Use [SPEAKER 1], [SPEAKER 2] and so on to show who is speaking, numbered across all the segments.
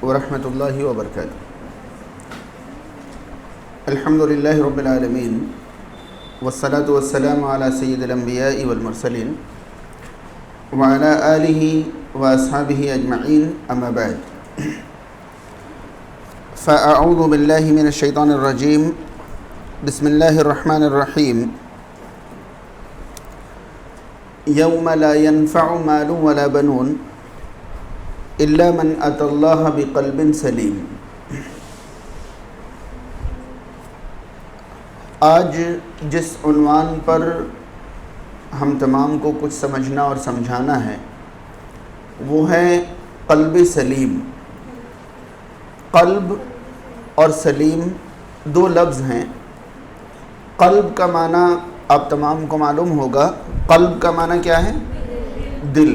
[SPEAKER 1] ورحمۃ اللہ وبرکاتہ۔ الحمد للہ رب العالمین والصلاة والسلام علی سید الانبیاء والمرسلین وعلی آلہ واصحابہ اجمعین، اما بعد فاعوذ باللہ من الشیطان الرجیم، بسم اللہ الرحمن الرحیم۔ یوم لا ينفع مال ولا بنون الا من اتى اللہ بقلب سلیم۔ آج جس عنوان پر ہم تمام کو کچھ سمجھنا اور سمجھانا ہے وہ ہے قلب سلیم۔ قلب اور سلیم دو لفظ ہیں۔ قلب کا معنی آپ تمام کو معلوم ہوگا، قلب کا معنی کیا ہے؟ دل۔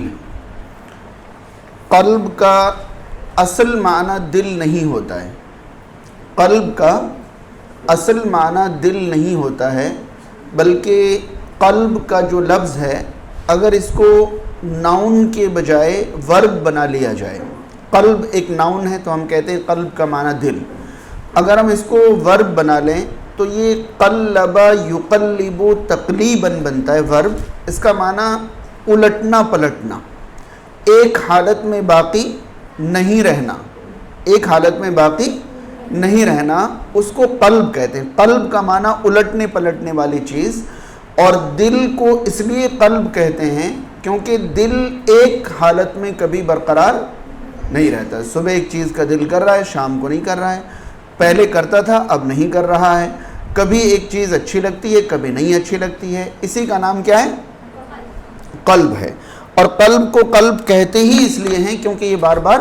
[SPEAKER 1] قلب کا اصل معنی دل نہیں ہوتا ہے، قلب کا اصل معنی دل نہیں ہوتا ہے، بلکہ قلب کا جو لفظ ہے اگر اس کو ناؤن کے بجائے ورب بنا لیا جائے، قلب ایک ناؤن ہے تو ہم کہتے ہیں قلب کا معنی دل، اگر ہم اس کو ورب بنا لیں تو یہ قلب یقلب تقلیباً بنتا ہے ورب۔ اس کا معنی الٹنا پلٹنا، ایک حالت میں باقی نہیں رہنا، ایک حالت میں باقی نہیں رہنا، اس کو قلب کہتے ہیں۔ قلب کا معنی الٹنے پلٹنے والی چیز، اور دل کو اس لیے قلب کہتے ہیں کیونکہ دل ایک حالت میں کبھی برقرار نہیں رہتا۔ صبح ایک چیز کا دل کر رہا ہے، شام کو نہیں کر رہا ہے، پہلے کرتا تھا اب نہیں کر رہا ہے، کبھی ایک چیز اچھی لگتی ہے کبھی نہیں اچھی لگتی ہے، اسی کا نام کیا ہے؟ قلب ہے۔ اور قلب کو قلب کہتے ہی اس لیے ہیں کیونکہ یہ بار بار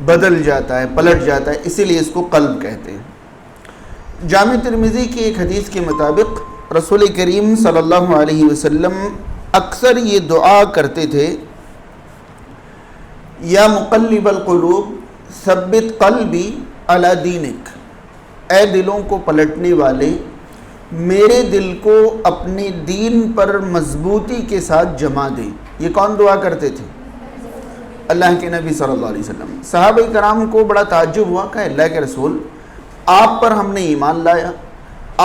[SPEAKER 1] بدل جاتا ہے، پلٹ جاتا ہے، اسی لیے اس کو قلب کہتے ہیں۔ جامع ترمذی کی ایک حدیث کے مطابق رسول کریم صلی اللہ علیہ وسلم اکثر یہ دعا کرتے تھے، یا مقلب القلوب ثبت قلبی علی دینک، اے دلوں کو پلٹنے والے میرے دل کو اپنے دین پر مضبوطی کے ساتھ جما دے۔ یہ کون دعا کرتے تھے؟ اللہ کے نبی صلی اللہ علیہ وسلم۔ صحابہ کرام کو بڑا تعجب ہوا کہ اللہ کے رسول، آپ پر ہم نے ایمان لایا،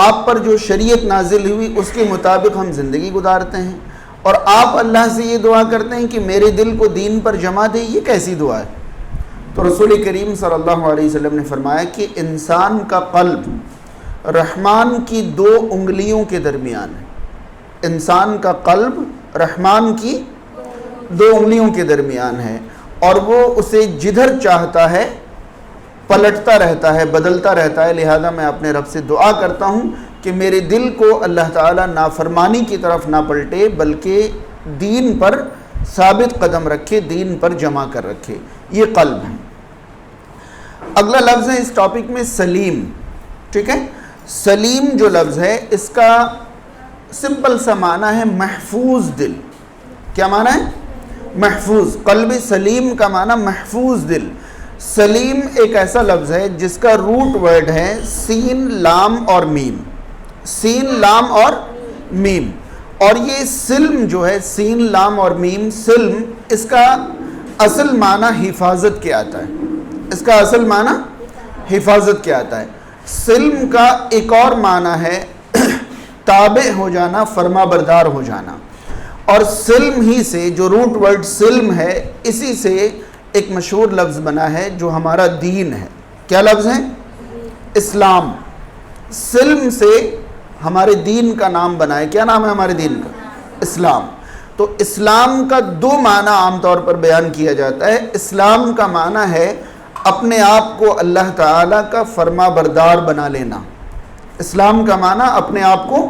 [SPEAKER 1] آپ پر جو شریعت نازل ہوئی اس کے مطابق ہم زندگی گزارتے ہیں، اور آپ اللہ سے یہ دعا کرتے ہیں کہ میرے دل کو دین پر جما دے، یہ کیسی دعا ہے؟ تو رسول کریم صلی اللہ علیہ وسلم نے فرمایا کہ انسان کا قلب رحمان کی دو انگلیوں کے درمیان ہے۔ انسان کا قلب رحمان کی دو انگلیوں کے درمیان ہے، اور وہ اسے جدھر چاہتا ہے پلٹتا رہتا ہے، بدلتا رہتا ہے۔ لہذا میں اپنے رب سے دعا کرتا ہوں کہ میرے دل کو اللہ تعالیٰ نافرمانی کی طرف نہ پلٹے بلکہ دین پر ثابت قدم رکھے، دین پر جمع کر رکھے۔ یہ قلب ہے۔ اگلا لفظ ہے اس ٹاپک میں سلیم، ٹھیک ہے؟ سلیم جو لفظ ہے اس کا سمپل سا معنی ہے محفوظ دل۔ کیا معنی ہے؟ محفوظ۔ قلب سلیم کا معنی محفوظ دل۔ سلیم ایک ایسا لفظ ہے جس کا روٹ ورڈ ہے سین لام اور میم، سین لام اور میم، اور یہ سلم جو ہے سین لام اور میم، سلم اس کا اصل معنی حفاظت کے آتا ہے، اس کا اصل معنی حفاظت کے آتا ہے۔ سلم کا ایک اور معنی ہے تابع ہو جانا، فرما بردار ہو جانا، اور سلم ہی سے جو روٹ ورڈ سلم ہے اسی سے ایک مشہور لفظ بنا ہے جو ہمارا دین ہے۔ کیا لفظ ہے؟ اسلام۔ سلم سے ہمارے دین کا نام بنا ہے۔ کیا نام ہے ہمارے دین کا؟ اسلام۔ تو اسلام کا دو معنی عام طور پر بیان کیا جاتا ہے۔ اسلام کا معنی ہے اپنے آپ کو اللہ تعالیٰ کا فرما بردار بنا لینا۔ اسلام کا معنی اپنے آپ کو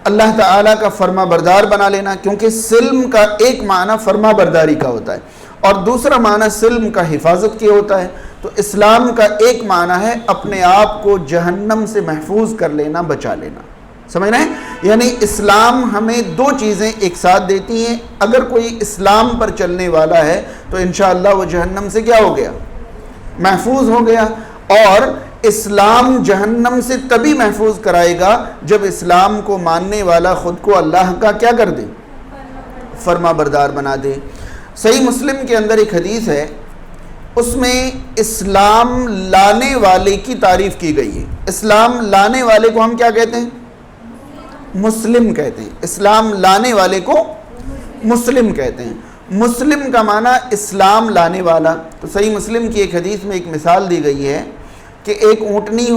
[SPEAKER 1] اللہ تعالیٰ کا فرما بردار بنا لینا، کیونکہ سلم کا ایک معنی فرما برداری کا ہوتا ہے اور دوسرا معنی سلم کا حفاظت کے ہوتا ہے۔ تو اسلام کا ایک معنی ہے اپنے آپ کو جہنم سے محفوظ کر لینا، بچا لینا۔ سمجھ رہے ہیں؟ یعنی اسلام ہمیں دو چیزیں ایک ساتھ دیتی ہیں۔ اگر کوئی اسلام پر چلنے والا ہے تو انشاءاللہ وہ جہنم سے کیا ہو گیا؟ محفوظ ہو گیا۔ اور اسلام جہنم سے تبھی محفوظ کرائے گا جب اسلام کو ماننے والا خود کو اللہ کا کیا کر دے؟ فرما بردار بنا دے۔ صحیح مسلم کے اندر ایک حدیث ہے، اس میں اسلام لانے والے کی تعریف کی گئی ہے۔ اسلام لانے والے کو ہم کیا کہتے ہیں؟ مسلم کہتے ہیں۔ اسلام لانے والے کو مسلم کہتے ہیں۔ مسلم کا معنی اسلام لانے والا۔ تو صحیح مسلم کی ایک حدیث میں ایک مثال دی گئی ہے کہ ایک اونٹنی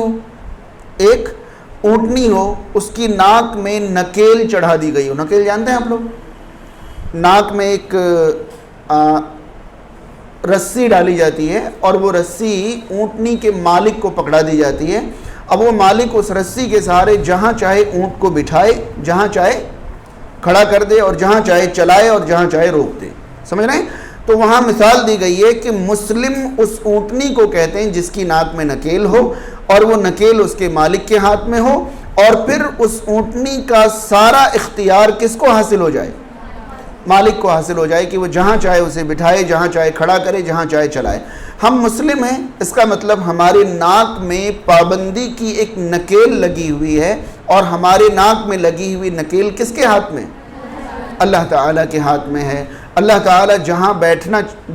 [SPEAKER 1] ہو، اس کی ناک میں نکیل چڑھا دی گئی ہو۔ نکیل جانتے ہیں آپ لوگ؟ ناک میں ایک رسی ڈالی جاتی ہے اور وہ رسی اونٹنی کے مالک کو پکڑا دی جاتی ہے۔ اب وہ مالک اس رسی کے سہارے جہاں چاہے اونٹ کو بٹھائے، جہاں چاہے کھڑا کر دے اور جہاں چاہے چلائے اور جہاں چاہے روک دے۔ سمجھ رہے ہیں؟ تو وہاں مثال دی گئی ہے کہ مسلم اس اونٹنی کو کہتے ہیں جس کی ناک میں نکیل ہو اور وہ نکیل اس کے مالک کے ہاتھ میں ہو، اور پھر اس اونٹنی کا سارا اختیار کس کو حاصل ہو جائے؟ مالک کو حاصل ہو جائے کہ وہ جہاں چاہے اسے بٹھائے، جہاں چاہے کھڑا کرے، جہاں چاہے چلائے۔ ہم مسلم ہیں، اس کا مطلب ہماری ناک میں پابندی کی ایک نکیل لگی ہوئی ہے، اور ہمارے ناک میں لگی ہوئی نکیل کس کے ہاتھ میں؟ اللہ تعالیٰ کے ہاتھ میں ہے۔ اللہ تعالیٰ جہاں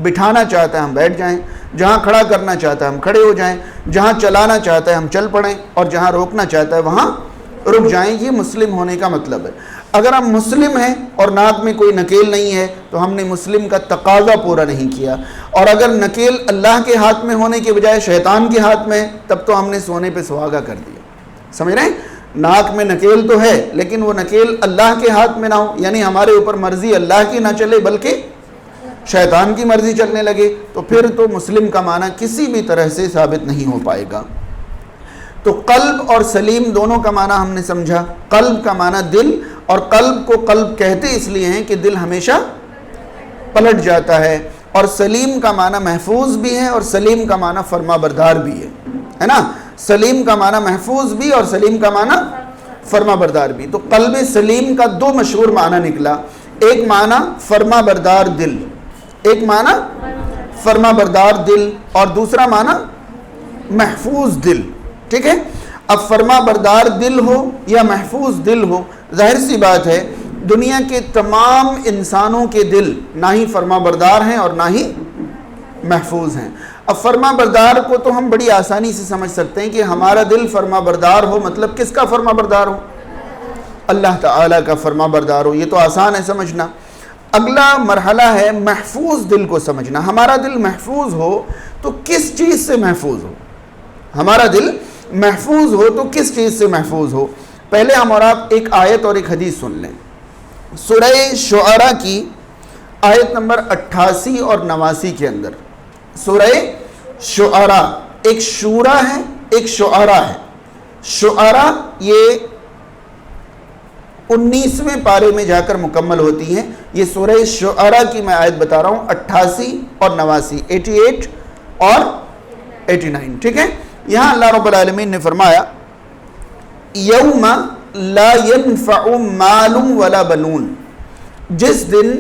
[SPEAKER 1] بٹھانا چاہتا ہے ہم بیٹھ جائیں، جہاں کھڑا کرنا چاہتا ہے ہم کھڑے ہو جائیں، جہاں چلانا چاہتا ہے ہم چل پڑیں، اور جہاں روکنا چاہتا ہے وہاں رک جائیں۔ یہ مسلم ہونے کا مطلب ہے۔ اگر ہم مسلم ہیں اور ناک میں کوئی نکیل نہیں ہے تو ہم نے مسلم کا تقاضا پورا نہیں کیا، اور اگر نکیل اللہ کے ہاتھ میں ہونے کے بجائے شیطان کے ہاتھ میں ہے تب تو ہم نے سونے پہ سہاگا کر دیا۔ سمجھ رہے ہیں؟ ناک میں نکیل تو ہے لیکن وہ نکیل اللہ کے ہاتھ میں نہ ہو، یعنی ہمارے اوپر مرضی اللہ کی نہ چلے بلکہ شیطان کی مرضی چلنے لگے، تو پھر تو مسلم کا معنی کسی بھی طرح سے ثابت نہیں ہو پائے گا۔ تو قلب اور سلیم دونوں کا معنی ہم نے سمجھا۔ قلب کا معنی دل، اور قلب کو قلب کہتے اس لیے ہیں کہ دل ہمیشہ پلٹ جاتا ہے، اور سلیم کا معنی محفوظ بھی ہے اور سلیم کا معنی فرما بردار بھی ہے نا؟ سلیم کا معنی محفوظ بھی اور سلیم کا معنی فرما بردار بھی۔ تو قلب سلیم کا دو مشہور معنی نکلا، ایک معنی فرما بردار دل، ایک معنی فرما بردار دل، اور دوسرا معنی محفوظ دل۔ ٹھیک ہے؟ اب فرما بردار دل ہو یا محفوظ دل ہو، ظاہر سی بات ہے دنیا کے تمام انسانوں کے دل نہ ہی فرما بردار ہیں اور نہ ہی محفوظ ہیں۔ اب فرما بردار کو تو ہم بڑی آسانی سے سمجھ سکتے ہیں کہ ہمارا دل فرما بردار ہو، مطلب کس کا فرما بردار ہو؟ اللہ تعالیٰ کا فرما بردار ہو۔ یہ تو آسان ہے سمجھنا۔ اگلا مرحلہ ہے محفوظ دل کو سمجھنا۔ ہمارا دل محفوظ ہو تو کس چیز سے محفوظ ہو؟ ہمارا دل محفوظ ہو تو کس چیز سے محفوظ ہو؟ پہلے ہم اور آپ ایک آیت اور ایک حدیث سن لیں۔ سورہ شعراء کی آیت نمبر 88 اور 89 کے اندر، سورہ شعراء ایک شورا ہے ایک شعراء ہے۔ شعراء یہ 19ویں پارے میں جا کر مکمل ہوتی ہیں۔ یہ سورہ شعراء کی میں آیت بتا رہا ہوں، 88 اور 89، 88 اور 89۔ ٹھیک ہے؟ یہاں اللہ رب العالمین نے فرمایا یوم لا ينفع مال ولا بنون، جس دن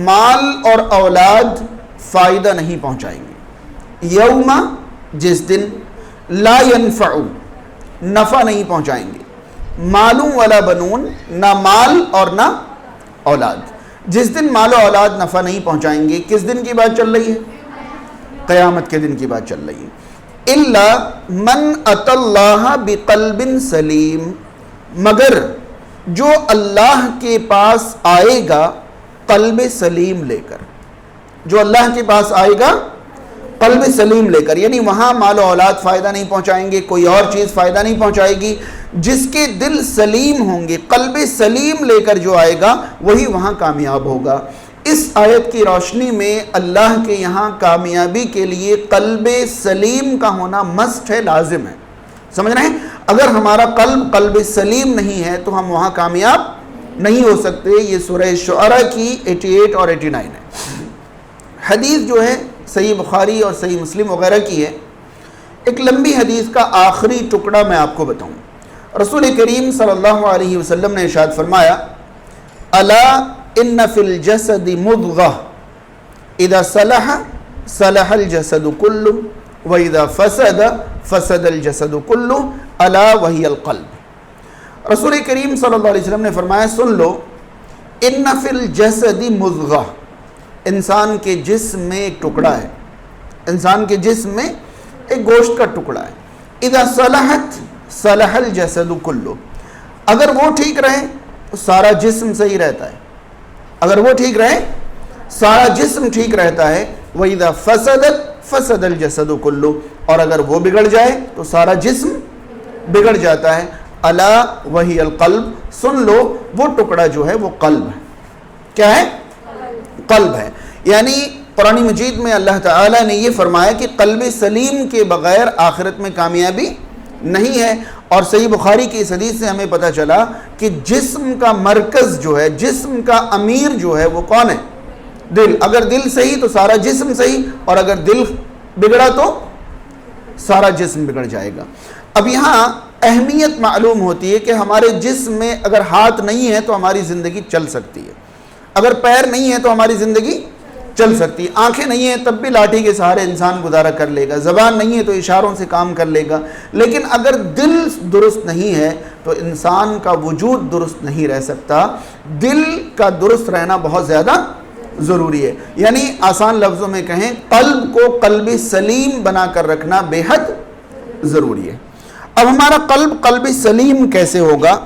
[SPEAKER 1] مال اور اولاد فائدہ نہیں پہنچائیں گے۔ یوم، جس دن، لا ينفع، نفع نہیں پہنچائیں گے، مال ولا بنون، نہ مال اور نہ اولاد۔ جس دن مال و اولاد نفع نہیں پہنچائیں گے، کس دن کی بات چل رہی ہے؟ قیامت کے دن کی بات چل رہی ہے۔ الا من اتى اللہ بقلب سلیم، مگر جو اللہ کے پاس آئے گا قلب سلیم لے کر، جو اللہ کے پاس آئے گا قلب سلیم لے کر، یعنی وہاں مال و اولاد فائدہ نہیں پہنچائیں گے، کوئی اور چیز فائدہ نہیں پہنچائے گی۔ جس کے دل سلیم ہوں گے، قلب سلیم لے کر جو آئے گا وہی وہاں کامیاب ہوگا۔ اس آیت کی روشنی میں اللہ کے یہاں کامیابی کے لیے قلب سلیم کا ہونا مست ہے، لازم ہے۔ سمجھ رہے ہیں؟ اگر ہمارا قلب سلیم نہیں ہے تو ہم وہاں کامیاب نہیں ہو سکتے۔ یہ سورہ شعراء کی 88 اور 89 ہے۔ حدیث جو ہے صحیح بخاری اور صحیح مسلم وغیرہ کی ہے۔ ایک لمبی حدیث کا آخری ٹکڑا میں آپ کو بتاؤں۔ رسول کریم صلی اللہ علیہ وسلم نے ارشاد فرمایا، الا ان فی الجسد مضغہ اذا صلح صلح الجسد کلہ واذا فسد فسد الجسد کلہ الا وہی القلب۔ رسول کریم صلی اللہ علیہ وسلم نے فرمایا، سن لو، ان فی الجسد مضغہ، انسان کے جسم میں ایک ٹکڑا ہے، انسان کے جسم میں ایک گوشت کا ٹکڑا ہے۔ اذا صلحت صلح الجسد کلہ، اگر وہ ٹھیک رہے تو سارا جسم صحیح رہتا ہے، اگر وہ ٹھیک رہے سارا جسم ٹھیک رہتا ہے۔ وَإِذَا فَسَدَتْ فَسَدَ الْجَسَدُ كُلُّهُ، اور اگر وہ بگڑ جائے تو سارا جسم بگڑ جاتا ہے۔ الا وہی القلب، سن لو وہ ٹکڑا جو ہے وہ قلب ہے۔ کیا ہے؟ قلب ہے۔ یعنی قرآن مجید میں اللہ تعالیٰ نے یہ فرمایا کہ قلب سلیم کے بغیر آخرت میں کامیابی نہیں ہے۔ اور صحیح بخاری کی اس حدیث سے ہمیں پتہ چلا کہ جسم کا مرکز جو ہے، جسم کا امیر جو ہے وہ کون ہے؟ دل۔ اگر دل صحیح تو سارا جسم صحیح، اور اگر دل بگڑا تو سارا جسم بگڑ جائے گا۔ اب یہاں اہمیت معلوم ہوتی ہے کہ ہمارے جسم میں اگر ہاتھ نہیں ہے تو ہماری زندگی چل سکتی ہے، اگر پیر نہیں ہے تو ہماری زندگی چل سکتی ہے، آنکھیں نہیں ہیں تب بھی لاٹھی کے سہارے انسان گزارا کر لے گا، زبان نہیں ہے تو اشاروں سے کام کر لے گا، لیکن اگر دل درست نہیں ہے تو انسان کا وجود درست نہیں رہ سکتا۔ دل کا درست رہنا بہت زیادہ ضروری ہے۔ یعنی آسان لفظوں میں کہیں، قلب کو قلب سلیم بنا کر رکھنا بے حد ضروری ہے۔ اب ہمارا قلب سلیم کیسے ہوگا؟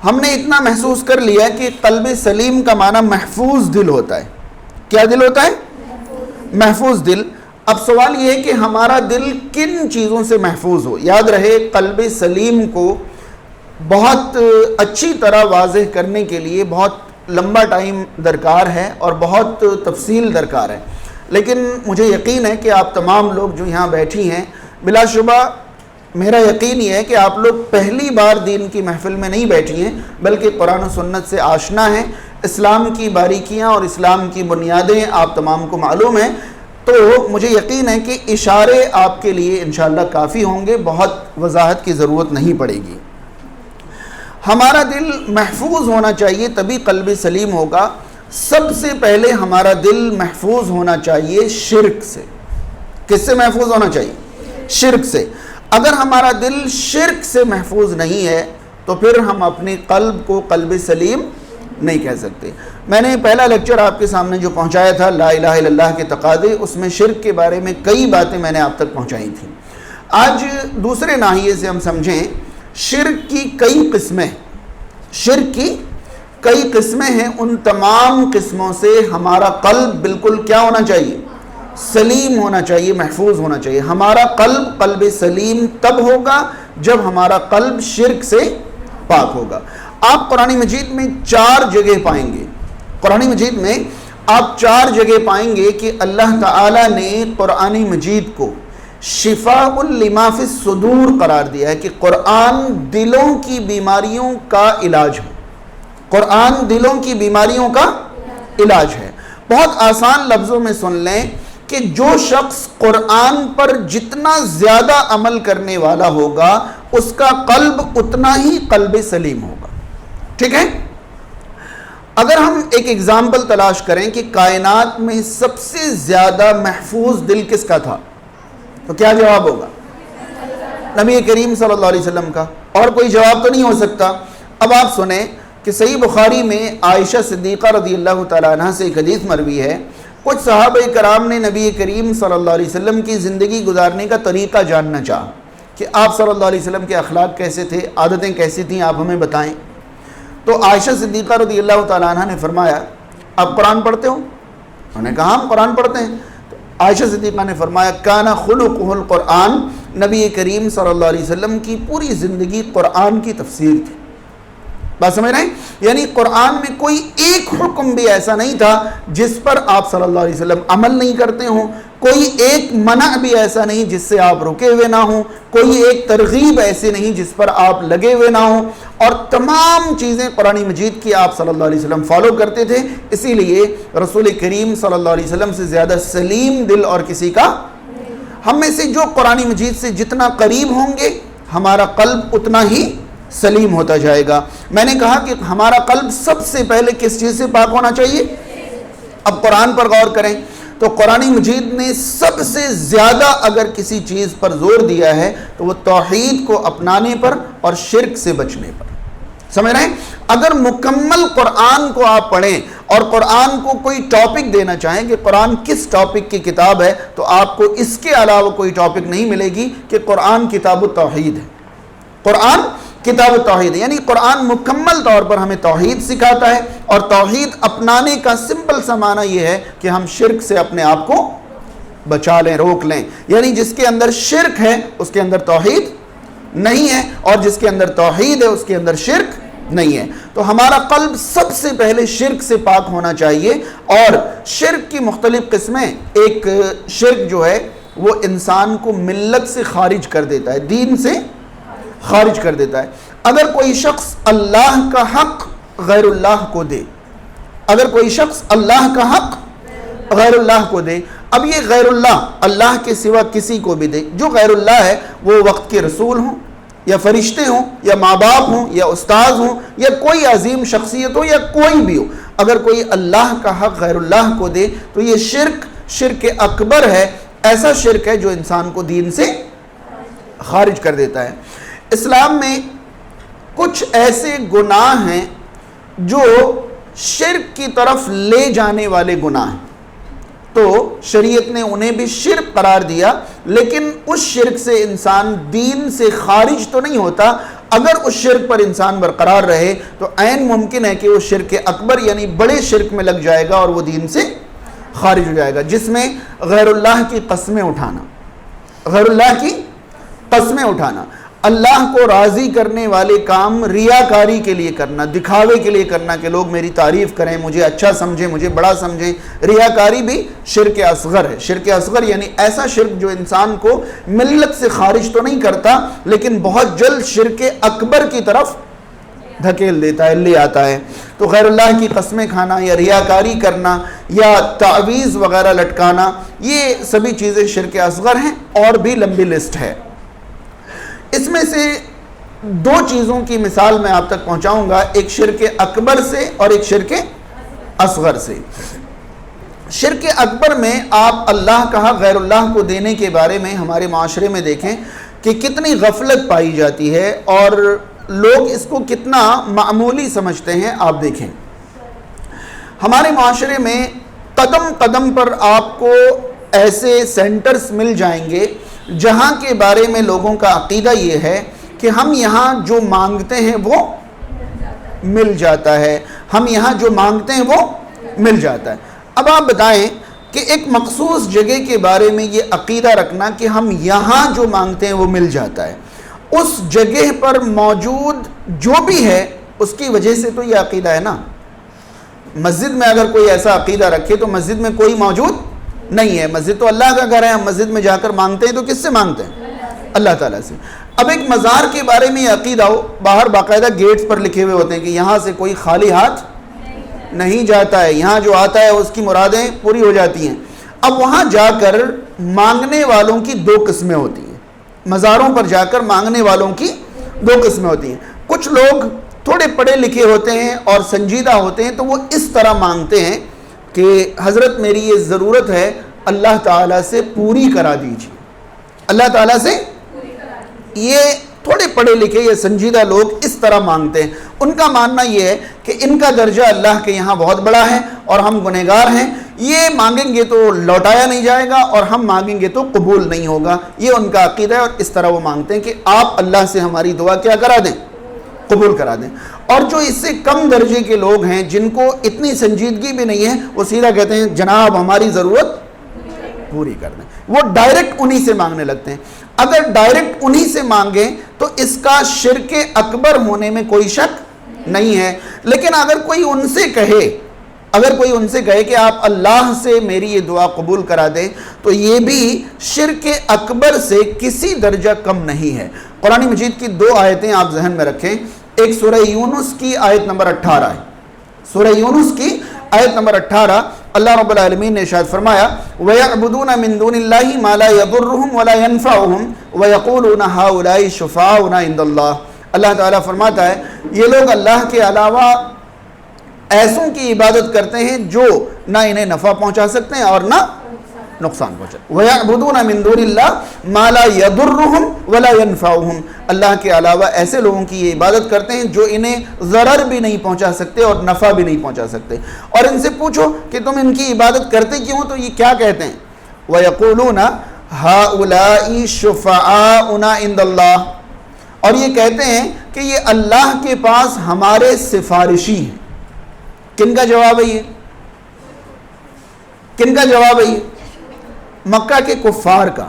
[SPEAKER 1] ہم نے اتنا محسوس کر لیا کہ قلب سلیم کا معنی محفوظ دل ہوتا ہے۔ کیا دل ہوتا ہے؟ محفوظ دل۔ اب سوال یہ ہے کہ ہمارا دل کن چیزوں سے محفوظ ہو۔ یاد رہے، قلب سلیم کو بہت اچھی طرح واضح کرنے کے لیے بہت لمبا ٹائم درکار ہے اور بہت تفصیل درکار ہے، لیکن مجھے یقین ہے کہ آپ تمام لوگ جو یہاں بیٹھی ہیں، بلا شبہ میرا یقین یہ ہے کہ آپ لوگ پہلی بار دین کی محفل میں نہیں بیٹھی ہیں، بلکہ قرآن و سنت سے آشنا ہیں، اسلام کی باریکیاں اور اسلام کی بنیادیں آپ تمام کو معلوم ہیں۔ تو مجھے یقین ہے کہ اشارے آپ کے لیے انشاءاللہ کافی ہوں گے، بہت وضاحت کی ضرورت نہیں پڑے گی۔ ہمارا دل محفوظ ہونا چاہیے تبھی قلب سلیم ہوگا۔ سب سے پہلے ہمارا دل محفوظ ہونا چاہیے شرک سے۔ کس سے محفوظ ہونا چاہیے؟ شرک سے۔ اگر ہمارا دل شرک سے محفوظ نہیں ہے تو پھر ہم اپنے قلب کو قلب سلیم نہیں کہہ سکتے۔ میں نے پہلا لیکچر آپ کے سامنے جو پہنچایا تھا لا الہ الا اللہ کے تقاضے، اس میں شرک کے بارے میں کئی باتیں میں نے آپ تک پہنچائی تھیں۔ آج دوسرے ناحیے سے ہم سمجھیں، شرک کی کئی قسمیں، شرک کی کئی قسمیں ہیں۔ ان تمام قسموں سے ہمارا قلب بالکل کیا ہونا چاہیے؟ سلیم ہونا چاہیے، محفوظ ہونا چاہیے۔ ہمارا قلب سلیم تب ہوگا جب ہمارا قلب شرک سے پاک ہوگا۔ آپ قرآن مجید میں 4 جگہ پائیں گے، قرآن مجید میں آپ 4 جگہ پائیں گے کہ اللہ تعالیٰ نے قرآن مجید کو شفاء لما فی الصدور قرار دیا ہے، کہ قرآن دلوں کی بیماریوں کا علاج ہے۔ قرآن دلوں کی بیماریوں کا علاج ہے۔ بہت آسان لفظوں میں سن لیں کہ جو شخص قرآن پر جتنا زیادہ عمل کرنے والا ہوگا اس کا قلب اتنا ہی قلب سلیم ہوگا۔ ٹھیک ہے؟ اگر ہم ایک اگزامپل تلاش کریں کہ کائنات میں سب سے زیادہ محفوظ دل کس کا تھا، تو کیا جواب ہوگا؟ نبی کریم صلی اللہ علیہ وسلم کا، اور کوئی جواب تو نہیں ہو سکتا۔ اب آپ سنیں کہ صحیح بخاری میں عائشہ صدیقہ رضی اللہ تعالیٰ عنہ سے ایک حدیث مروی ہے، کچھ صحابہ کرام نے نبی کریم صلی اللہ علیہ وسلم کی زندگی گزارنے کا طریقہ جاننا چاہا کہ آپ صلی اللہ علیہ وسلم کے اخلاق کیسے تھے، عادتیں کیسی تھیں، آپ ہمیں بتائیں۔ تو عائشہ صدیقہ رضی اللہ تعالیٰ عنہ نے فرمایا، آپ قرآن پڑھتے ہو؟ انہوں نے کہا ہم قرآن پڑھتے ہیں۔ تو عائشہ صدیقہ نے فرمایا کانا خلقہ القرآن، نبی کریم صلی اللہ علیہ وسلم کی پوری زندگی قرآن کی تفسیر تھی۔ بات سمجھ رہے ہیں؟ یعنی قرآن میں کوئی ایک حکم بھی ایسا نہیں تھا جس پر آپ صلی اللہ علیہ وسلم عمل نہیں کرتے ہوں، کوئی ایک منع بھی ایسا نہیں جس سے آپ رکے ہوئے نہ ہوں، کوئی ایک ترغیب ایسی نہیں جس پر آپ لگے ہوئے نہ ہوں، اور تمام چیزیں قرآن مجید کی آپ صلی اللہ علیہ وسلم فالو کرتے تھے۔ اسی لیے رسول کریم صلی اللہ علیہ وسلم سے زیادہ سلیم دل اور کسی کا۔ ہم میں سے جو قرآن مجید سے جتنا قریب ہوں گے ہمارا قلب اتنا ہی سلیم ہوتا جائے گا۔ میں نے کہا کہ ہمارا قلب سب سے پہلے کس چیز سے پاک ہونا چاہیے؟ اب قرآن پر غور کریں تو قرآن مجید نے سب سے زیادہ اگر کسی چیز پر زور دیا ہے تو وہ توحید کو اپنانے پر اور شرک سے بچنے پر۔ سمجھ رہے ہیں؟ اگر مکمل قرآن کو آپ پڑھیں اور قرآن کو کوئی ٹاپک دینا چاہیں کہ قرآن کس ٹاپک کی کتاب ہے، تو آپ کو اس کے علاوہ کوئی ٹاپک نہیں ملے گی کہ قرآن کتاب التوحید ہے۔ قرآن کتاب التوحید ہے، یعنی قرآن مکمل طور پر ہمیں توحید سکھاتا ہے، اور توحید اپنانے کا سمپل سا معنی یہ ہے کہ ہم شرک سے اپنے آپ کو بچا لیں، روک لیں۔ یعنی جس کے اندر شرک ہے اس کے اندر توحید نہیں ہے، اور جس کے اندر توحید ہے اس کے اندر شرک نہیں ہے۔ تو ہمارا قلب سب سے پہلے شرک سے پاک ہونا چاہیے، اور شرک کی مختلف قسمیں، ایک شرک جو ہے وہ انسان کو ملت سے خارج کر دیتا ہے، دین سے خارج کر دیتا ہے۔ اگر کوئی شخص اللہ کا حق غیر اللہ کو دے، اگر کوئی شخص اللہ کا حق غیر اللہ کو دے، اب یہ غیر اللہ کے سوا کسی کو بھی دے، جو غیر اللہ ہے وہ وقت کے رسول ہوں یا فرشتے ہوں یا ماں باپ ہوں یا استاذ ہوں یا کوئی عظیم شخصیت ہو یا کوئی بھی ہو، اگر کوئی اللہ کا حق غیر اللہ کو دے تو یہ شرک اکبر ہے، ایسا شرک ہے جو انسان کو دین سے خارج کر دیتا ہے۔ اسلام میں کچھ ایسے گناہ ہیں جو شرک کی طرف لے جانے والے گناہ ہیں، تو شریعت نے انہیں بھی شرک قرار دیا، لیکن اس شرک سے انسان دین سے خارج تو نہیں ہوتا۔ اگر اس شرک پر انسان برقرار رہے تو عین ممکن ہے کہ وہ شرک اکبر یعنی بڑے شرک میں لگ جائے گا اور وہ دین سے خارج ہو جائے گا، جس میں غیر اللہ کی قسمیں اٹھانا، غیر اللہ کی قسمیں اٹھانا، اللہ کو راضی کرنے والے کام ریاکاری کے لیے کرنا، دکھاوے کے لیے کرنا کہ لوگ میری تعریف کریں، مجھے اچھا سمجھیں، مجھے بڑا سمجھیں، ریاکاری بھی شرک اصغر ہے۔ شرک اصغر یعنی ایسا شرک جو انسان کو ملت سے خارج تو نہیں کرتا لیکن بہت جلد شرک اکبر کی طرف دھکیل دیتا ہے، لے آتا ہے۔ تو غیر اللہ کی قسمیں کھانا یا ریاکاری کرنا یا تعویذ وغیرہ لٹکانا، یہ سبھی چیزیں شرک اصغر ہیں، اور بھی لمبی لسٹ ہے۔ اس میں سے دو چیزوں کی مثال میں آپ تک پہنچاؤں گا، ایک شرک اکبر سے اور ایک شرک اصغر سے۔ شرک اکبر میں آپ اللہ کا حق غیر اللہ کو دینے کے بارے میں ہمارے معاشرے میں دیکھیں کہ کتنی غفلت پائی جاتی ہے اور لوگ اس کو کتنا معمولی سمجھتے ہیں۔ آپ دیکھیں ہمارے معاشرے میں قدم قدم پر آپ کو ایسے سینٹرز مل جائیں گے جہاں کے بارے میں لوگوں کا عقیدہ یہ ہے کہ ہم یہاں جو مانگتے ہیں وہ مل جاتا ہے، ہم یہاں جو مانگتے ہیں وہ مل جاتا ہے۔ اب آپ بتائیں کہ ایک مخصوص جگہ کے بارے میں یہ عقیدہ رکھنا کہ ہم یہاں جو مانگتے ہیں وہ مل جاتا ہے، اس جگہ پر موجود جو بھی ہے اس کی وجہ سے تو یہ عقیدہ ہے نا۔ مسجد میں اگر کوئی ایسا عقیدہ رکھے تو مسجد میں کوئی موجود نہیں ہے، مسجد تو اللہ کا گھر ہے، ہم مسجد میں جا کر مانگتے ہیں تو کس سے مانگتے ہیں؟ اللہ تعالیٰ سے۔ اب ایک مزار کے بارے میں یہ عقیدہ ہو، باہر باقاعدہ گیٹس پر لکھے ہوئے ہوتے ہیں کہ یہاں سے کوئی خالی ہاتھ نہیں جاتا ہے، یہاں جو آتا ہے اس کی مرادیں پوری ہو جاتی ہیں۔ اب وہاں جا کر مانگنے والوں کی دو قسمیں ہوتی ہیں، مزاروں پر جا کر مانگنے والوں کی دو قسمیں ہوتی ہیں۔ کچھ لوگ تھوڑے پڑھے لکھے ہوتے ہیں اور سنجیدہ ہوتے ہیں تو وہ اس طرح مانگتے ہیں کہ حضرت میری یہ ضرورت ہے، اللہ تعالیٰ سے پوری کرا دیجیے، اللہ تعالیٰ سے۔ یہ تھوڑے پڑھے لکھے یا سنجیدہ لوگ اس طرح مانگتے ہیں۔ ان کا ماننا یہ ہے کہ ان کا درجہ اللہ کے یہاں بہت بڑا ہے اور ہم گنہگار ہیں، یہ مانگیں گے تو لوٹایا نہیں جائے گا اور ہم مانگیں گے تو قبول نہیں ہوگا، یہ ان کا عقیدہ ہے، اور اس طرح وہ مانگتے ہیں کہ آپ اللہ سے ہماری دعا کیا کرا دیں، قبول کرا دیں۔ اور جو اس سے کم درجے کے لوگ ہیں جن کو اتنی سنجیدگی بھی نہیں ہے، وہ سیدھا کہتے ہیں جناب ہماری ضرورت پوری کر دیں، وہ ڈائریکٹ انہی سے مانگنے لگتے ہیں۔ اگر ڈائریکٹ انہی سے مانگیں تو اس کا شرک اکبر ہونے میں کوئی شک نہیں ہے، لیکن اگر کوئی ان سے کہے کہ آپ اللہ سے میری یہ دعا قبول کرا دیں تو یہ بھی شرک اکبر سے کسی درجہ کم نہیں ہے۔ قرآن مجید کی دو آیتیں آپ ذہن میں رکھیں، ایک سورہ یونس کی آیت نمبر 18 ہے، سورہ یونس کی آیت نمبر 18 اللہ رب العالمین نے ارشاد فرمایا وَيَعْبُدُونَ مِن دُونِ اللَّهِ مَا لَا يَضُرُّهُمْ وَلَا يَنفَعُهُمْ وَيَقُولُونَ هَؤُلَاءِ شُفَعَاؤُنَا عِندَ اللَّهِ۔ اللہ تعالیٰ فرماتا ہے یہ لوگ اللہ کے علاوہ ایسوں کی عبادت کرتے ہیں جو نہ انہیں نفع پہنچا سکتے ہیں اور نہ نقصان پہنچا. وَيَعْبُدُونَ مِن دُونِ اللَّهِ مَا لَا يَضُرُّهُمْ وَلَا يَنْفَعُهُمْ. اللہ کے علاوہ ایسے لوگوں کی یہ عبادت کرتے ہیں جو انہیں ضرر بھی نہیں پہنچا سکتے اور نفع بھی نہیں پہنچا سکتے. اور ان سے پوچھو کہ تم ان کی عبادت کرتے کیوں؟ تو یہ کیا کہتے ہیں؟ وَيَقُولُونَ هَؤُلَاءِ شُفَعَاؤُنَا عِندَ اللَّهِ. اور یہ کہتے ہیں کہ یہ اللہ کے پاس ہمارے سفارشی ہیں. کن کا جواب ہے یہ؟ کن کا جواب ہے یہ؟ مکہ کے کفار کا.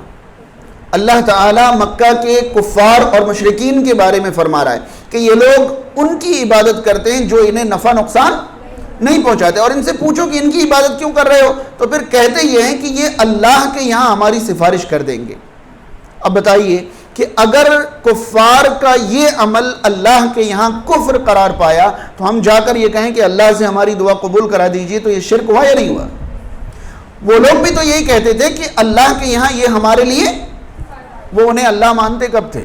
[SPEAKER 1] اللہ تعالیٰ مکہ کے کفار اور مشرکین کے بارے میں فرما رہا ہے کہ یہ لوگ ان کی عبادت کرتے ہیں جو انہیں نفع نقصان نہیں پہنچاتے. اور ان سے پوچھو کہ ان کی عبادت کیوں کر رہے ہو؟ تو پھر کہتے یہ ہیں کہ یہ اللہ کے یہاں ہماری سفارش کر دیں گے. اب بتائیے کہ اگر کفار کا یہ عمل اللہ کے یہاں کفر قرار پایا تو ہم جا کر یہ کہیں کہ اللہ سے ہماری دعا قبول کرا دیجئے، تو یہ شرک ہوا یا نہیں ہوا؟ وہ لوگ بھی تو یہی کہتے تھے کہ اللہ کے یہاں یہ ہمارے لیے، وہ انہیں اللہ مانتے کب تھے؟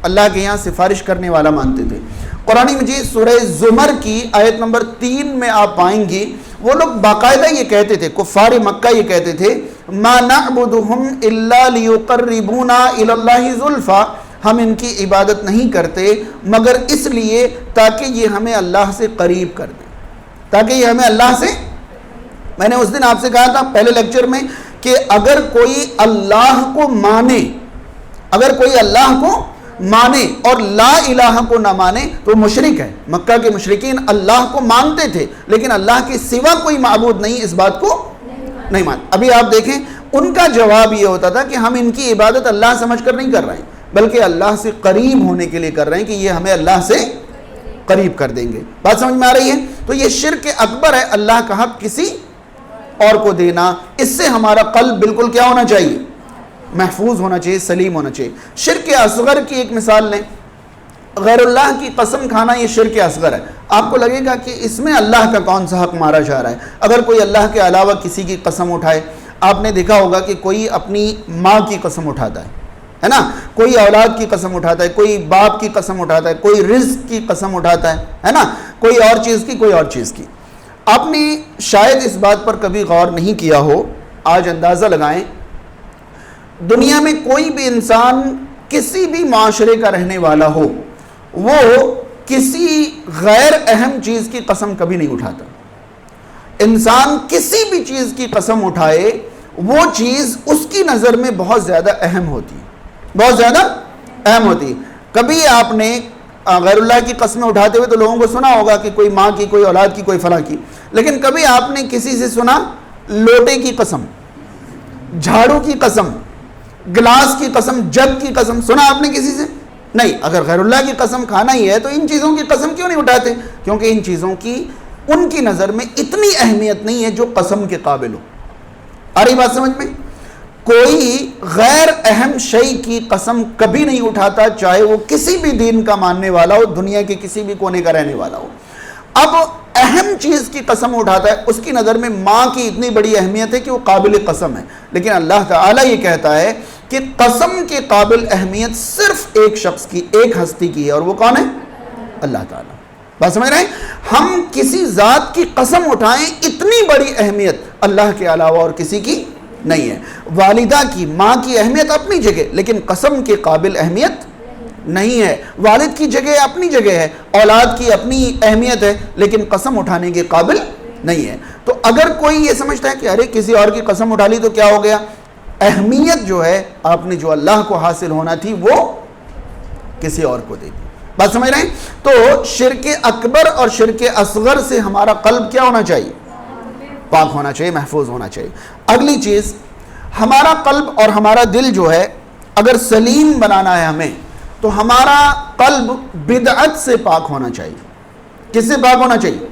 [SPEAKER 1] اللہ کے یہاں سفارش کرنے والا مانتے تھے. قرآن مجید سورہ زمر کی آیت نمبر 3 میں آپ پائیں گے وہ لوگ باقاعدہ یہ کہتے تھے، کفار مکہ یہ کہتے تھے ما نعبدہم الا لیقربونا الی اللہ زلفا، ہم ان کی عبادت نہیں کرتے مگر اس لیے تاکہ یہ ہمیں اللہ سے قریب کر دیں، تاکہ یہ ہمیں اللہ سے. میں نے اس دن آپ سے کہا تھا پہلے لیکچر میں کہ اگر کوئی اللہ کو مانے، اگر کوئی اللہ کو مانے اور لا الہ کو نہ مانے تو مشرک ہے. مکہ کے مشرکین اللہ کو مانتے تھے لیکن اللہ کے سوا کوئی معبود نہیں، اس بات کو نہیں مانتے. ابھی آپ دیکھیں ان کا جواب یہ ہوتا تھا کہ ہم ان کی عبادت اللہ سمجھ کر نہیں کر رہے ہیں بلکہ اللہ سے قریب ہونے کے لیے کر رہے ہیں کہ یہ ہمیں اللہ سے قریب کر دیں گے. بات سمجھ میں آ رہی ہے؟ تو یہ شرک اکبر ہے، اللہ کا حق کسی اور کو دینا. اس سے ہمارا قلب بالکل کیا ہونا چاہیے؟ محفوظ ہونا چاہیے، سلیم ہونا چاہیے. شرک اصغر کی ایک مثال لیں، غیر اللہ کی قسم کھانا یہ شرک اصغر ہے. آپ کو لگے گا کہ اس میں اللہ کا کون سا حق مارا جا رہا ہے؟ اگر کوئی اللہ کے علاوہ کسی کی قسم اٹھائے، آپ نے دیکھا ہوگا کہ کوئی اپنی ماں کی قسم اٹھاتا ہے نا، کوئی اولاد کی قسم اٹھاتا ہے، کوئی باپ کی قسم اٹھاتا ہے، کوئی رزق کی قسم اٹھاتا ہے نا، کوئی اور چیز کی، کوئی اور چیز کی. آپ نے شاید اس بات پر کبھی غور نہیں کیا ہو، آج اندازہ لگائیں، دنیا میں کوئی بھی انسان کسی بھی معاشرے کا رہنے والا ہو وہ کسی غیر اہم چیز کی قسم کبھی نہیں اٹھاتا. انسان کسی بھی چیز کی قسم اٹھائے وہ چیز اس کی نظر میں بہت زیادہ اہم ہوتی ہے، بہت زیادہ اہم ہوتی ہے. کبھی آپ نے غیر اللہ کی قسمیں اٹھاتے ہوئے تو لوگوں کو سنا ہوگا کہ کوئی ماں کی، کوئی اولاد کی، کوئی فلاں کی، لیکن کبھی آپ نے کسی سے سنا لوٹے کی قسم، جھاڑو کی قسم، گلاس کی قسم، جگ کی قسم، سنا آپ نے کسی سے؟ نہیں. اگر غیر اللہ کی قسم کھانا ہی ہے تو ان چیزوں کی قسم کیوں نہیں اٹھاتے؟ کیونکہ ان چیزوں کی ان کی نظر میں اتنی اہمیت نہیں ہے جو قسم کے قابل ہو. آ رہی بات سمجھ میں؟ کوئی غیر اہم شے کی قسم کبھی نہیں اٹھاتا، چاہے وہ کسی بھی دین کا ماننے والا ہو، دنیا کے کسی بھی کونے کا رہنے والا ہو. اب اہم چیز کی قسم اٹھاتا ہے، اس کی نظر میں ماں کی اتنی بڑی اہمیت ہے کہ وہ قابل قسم ہے. لیکن اللہ تعالیٰ یہ کہتا ہے کہ قسم کے قابل اہمیت صرف ایک شخص کی، ایک ہستی کی ہے، اور وہ کون ہے؟ اللہ تعالیٰ. بات سمجھ رہے ہیں؟ ہم کسی ذات کی قسم اٹھائیں، اتنی بڑی اہمیت اللہ کے علاوہ اور کسی کی نہیں ہے. والدہ کی، ماں کی اہمیت اپنی جگہ، لیکن قسم کے قابل اہمیت نہیں ہے. والد کی جگہ اپنی جگہ ہے، اولاد کی اپنی اہمیت ہے، لیکن قسم اٹھانے کے قابل نہیں ہے. تو اگر کوئی یہ سمجھتا ہے کہ ارے کسی اور کی قسم اٹھا لی تو کیا ہو گیا، اہمیت جو ہے آپ نے جو اللہ کو حاصل ہونا تھی وہ کسی اور کو دے دی. بات سمجھ رہے ہیں؟ تو شرک اکبر اور شرک اصغر سے ہمارا قلب کیا ہونا چاہیے؟ پاک ہونا چاہیے، محفوظ ہونا چاہیے. اگلی چیز، ہمارا قلب اور ہمارا دل جو ہے اگر سلیم بنانا ہے ہمیں تو ہمارا قلب بدعت سے پاک ہونا چاہیے. کس سے پاک ہونا چاہیے؟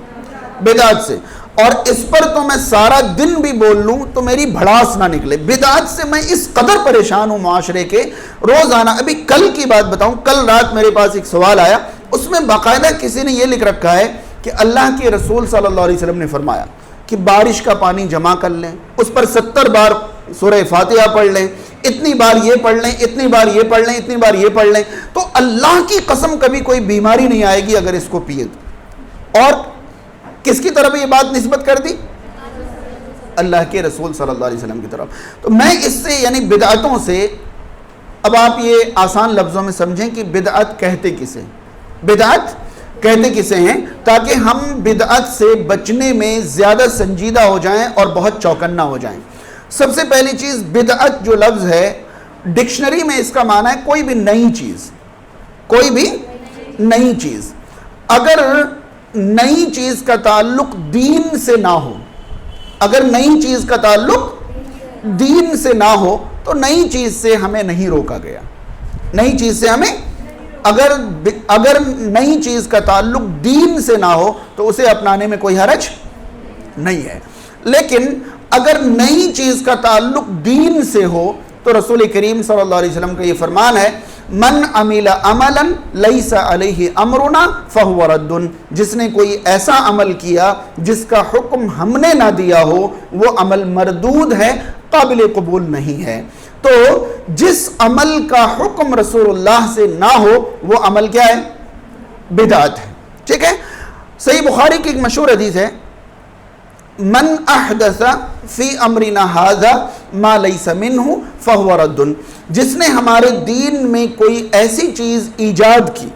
[SPEAKER 1] بدعت سے. اور اس پر تو میں سارا دن بھی بول لوں تو میری بھڑاس نہ نکلے. بدعت سے میں اس قدر پریشان ہوں معاشرے کے، روزانہ. ابھی کل کی بات بتاؤں، کل رات میرے پاس ایک سوال آیا، اس میں باقاعدہ کسی نے یہ لکھ رکھا ہے کہ اللہ کے رسول صلی اللہ علیہ وسلم نے فرمایا کہ بارش کا پانی جمع کر لیں، اس پر 70 بار سورہ فاتحہ پڑھ لیں، اتنی بار یہ پڑھ لیں، اتنی بار یہ پڑھ لیں، اتنی بار یہ پڑھ لیں، تو اللہ کی قسم کبھی کوئی بیماری نہیں آئے گی اگر اس کو پیے. اور کس کی طرف یہ بات نسبت کر دی؟ اللہ کے رسول صلی اللہ علیہ وسلم کی طرف. تو میں اس سے یعنی بدعتوں سے، اب آپ یہ آسان لفظوں میں سمجھیں کہ بدعت کہتے کسے، بدعت کہتے کسے ہیں، تاکہ ہم بدعت سے بچنے میں زیادہ سنجیدہ ہو جائیں اور بہت چوکنا ہو جائیں. سب سے پہلی چیز، بدعت جو لفظ ہے ڈکشنری میں اس کا معنی ہے کوئی بھی نئی چیز، کوئی بھی نئی چیز. اگر نئی چیز کا تعلق دین سے نہ ہو، اگر نئی چیز کا تعلق دین سے نہ ہو تو نئی چیز سے ہمیں نہیں روکا گیا. نئی چیز سے ہمیں اگر نئی چیز کا تعلق دین سے نہ ہو تو اسے اپنانے میں کوئی حرج نہیں ہے. لیکن اگر نئی چیز کا تعلق دین سے ہو تو رسول کریم صلی اللہ علیہ وسلم کا یہ فرمان ہے، من عمل عملا لیس علیہ امرنا فہو رد، جس نے کوئی ایسا عمل کیا جس کا حکم ہم نے نہ دیا ہو وہ عمل مردود ہے، قابل قبول نہیں ہے. تو جس عمل کا حکم رسول اللہ سے نہ ہو وہ عمل کیا ہے؟ بدعت ہے. ٹھیک ہے. صحیح بخاری کی ایک مشہور حدیث ہے، من احدث فی امرنا ھذا ما لیس منہ فہو رد، جس نے ہمارے دین میں کوئی ایسی چیز ایجاد کی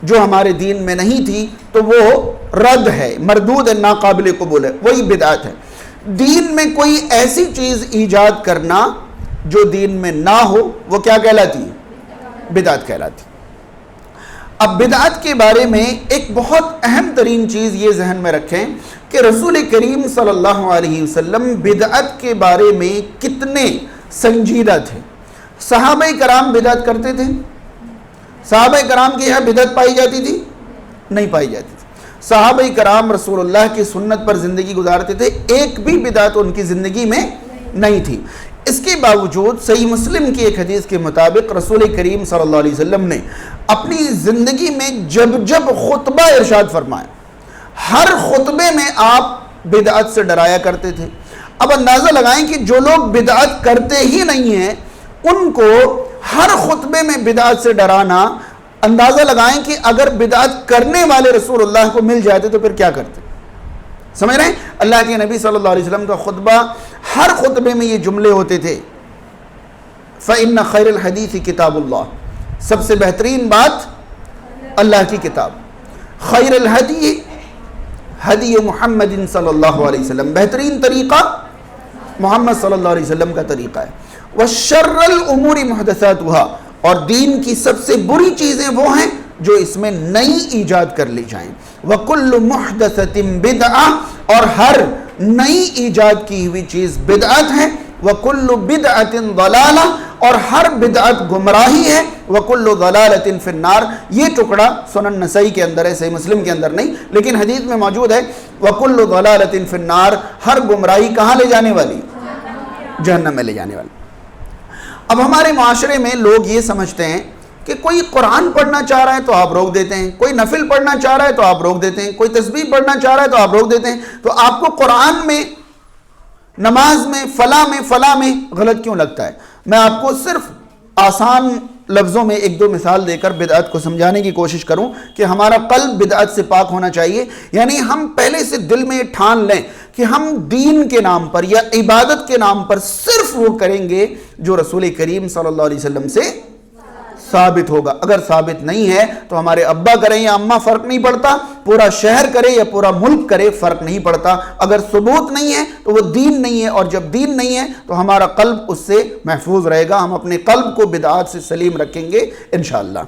[SPEAKER 1] جو ہمارے دین میں نہیں تھی تو وہ رد ہے، مردود ہے، ناقابل قبول ہے، وہی بدعت ہے. دین میں کوئی ایسی چیز ایجاد کرنا جو دین میں نہ ہو وہ کیا کہلاتی ہے؟ بدعت کہلاتی. اب بدعت کے بارے میں ایک بہت اہم ترین چیز یہ ذہن میں رکھیں کہ رسول کریم صلی اللہ علیہ وسلم بدعت کے بارے میں کتنے سنجیدہ تھے. صحابہ کرام بدعت کرتے تھے؟ صحابہ کرام کے یہاں بدعت پائی جاتی تھی؟ نہیں پائی جاتی تھی. صحابہ کرام رسول اللہ کی سنت پر زندگی گزارتے تھے، ایک بھی بدعت ان کی زندگی میں نہیں تھی. اس کے باوجود صحیح مسلم کی ایک حدیث کے مطابق رسول کریم صلی اللہ علیہ وسلم نے اپنی زندگی میں جب جب خطبہ ارشاد فرمایا، ہر خطبے میں آپ بدعت سے ڈرایا کرتے تھے. اب اندازہ لگائیں کہ جو لوگ بدعت کرتے ہی نہیں ہیں ان کو ہر خطبے میں بدعت سے ڈرانا، اندازہ لگائیں کہ اگر بدعت کرنے والے رسول اللہ کو مل جاتے تو پھر کیا کرتے. سمجھ رہے ہیں؟ اللہ کے نبی صلی اللہ علیہ وسلم کا خطبہ ہر خطبے میں یہ جملے ہوتے تھے، فَإِنَّ خَيْرَ الْحَدِيثِ كِتَابُ اللَّهِ، سب سے بہترین بات اللہ کی کتاب، خیر الہدی ہدی محمد صلی اللہ علیہ وسلم، بہترین طریقہ محمد صلی اللہ علیہ وسلم کا طریقہ ہے. وَالشَّرَّ الْأُمُورِ مُحْدَثَاتُهَا، اور دین کی سب سے بری چیزیں وہ ہیں جو اس میں نئی ایجاد کر لی جائیں. وَكُلُّ مُحْدَثَةٍ بِدْعَةٍ، اور ہر نئی ایجاد کی ہوئی چیز بدعت ہے. وَكُلُّ بِدْعَةٍ ضَلَالَةٍ، اور ہر بدعت گمراہی ہے. وَكُلُّ ضَلَالَةٍ فِي النَّارِ، یہ ٹکڑا سنن نسائی کے اندر ہے، صحیح مسلم کے اندر نہیں، لیکن حدیث میں موجود ہے وَكُلُّ ضَلَالَةٍ فِي النَّارِ، ہر گمراہی کہاں لے جانے والی؟ جہنم میں لے جانے والی. اب ہمارے معاشرے میں لوگ یہ سمجھتے ہیں کہ کوئی قرآن پڑھنا چاہ رہا ہے تو آپ روک دیتے ہیں، کوئی نفل پڑھنا چاہ رہا ہے تو آپ روک دیتے ہیں، کوئی تسبیح پڑھنا چاہ رہا ہے تو آپ روک دیتے ہیں. تو آپ کو قرآن میں، نماز میں، فلاں میں غلط کیوں لگتا ہے؟ میں آپ کو صرف آسان لفظوں میں ایک دو مثال دے کر بدعت کو سمجھانے کی کوشش کروں کہ ہمارا قلب بدعت سے پاک ہونا چاہیے. یعنی ہم پہلے سے دل میں ٹھان لیں کہ ہم دین کے نام پر یا عبادت کے نام پر صرف وہ کریں گے جو رسول کریم صلی اللہ علیہ وسلم سے ثابت ہوگا. اگر ثابت نہیں ہے تو ہمارے ابا کریں یا اماں فرق نہیں پڑتا، پورا شہر کرے یا پورا ملک کرے فرق نہیں پڑتا. اگر ثبوت نہیں ہے تو وہ دین نہیں ہے، اور جب دین نہیں ہے تو ہمارا قلب اس سے محفوظ رہے گا. ہم اپنے قلب کو بدعات سے سلیم رکھیں گے انشاءاللہ.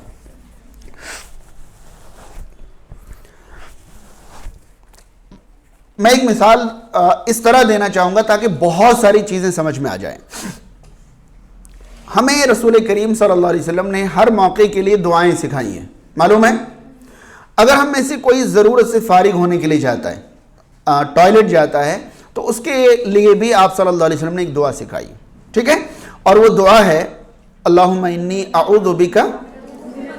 [SPEAKER 1] میں ایک مثال اس طرح دینا چاہوں گا تاکہ بہت ساری چیزیں سمجھ میں آ جائیں. ہمیں رسول کریم صلی اللہ علیہ وسلم نے ہر موقع کے لیے دعائیں سکھائی ہیں، معلوم ہے؟ اگر ہم میں سے کوئی ضرورت سے فارغ ہونے کے لیے جاتا ہے، ٹوائلٹ جاتا ہے، تو اس کے لیے بھی آپ صلی اللہ علیہ وسلم نے ایک دعا سکھائی، ٹھیک ہے؟ اور وہ دعا ہے اللہم انی اعوذ بک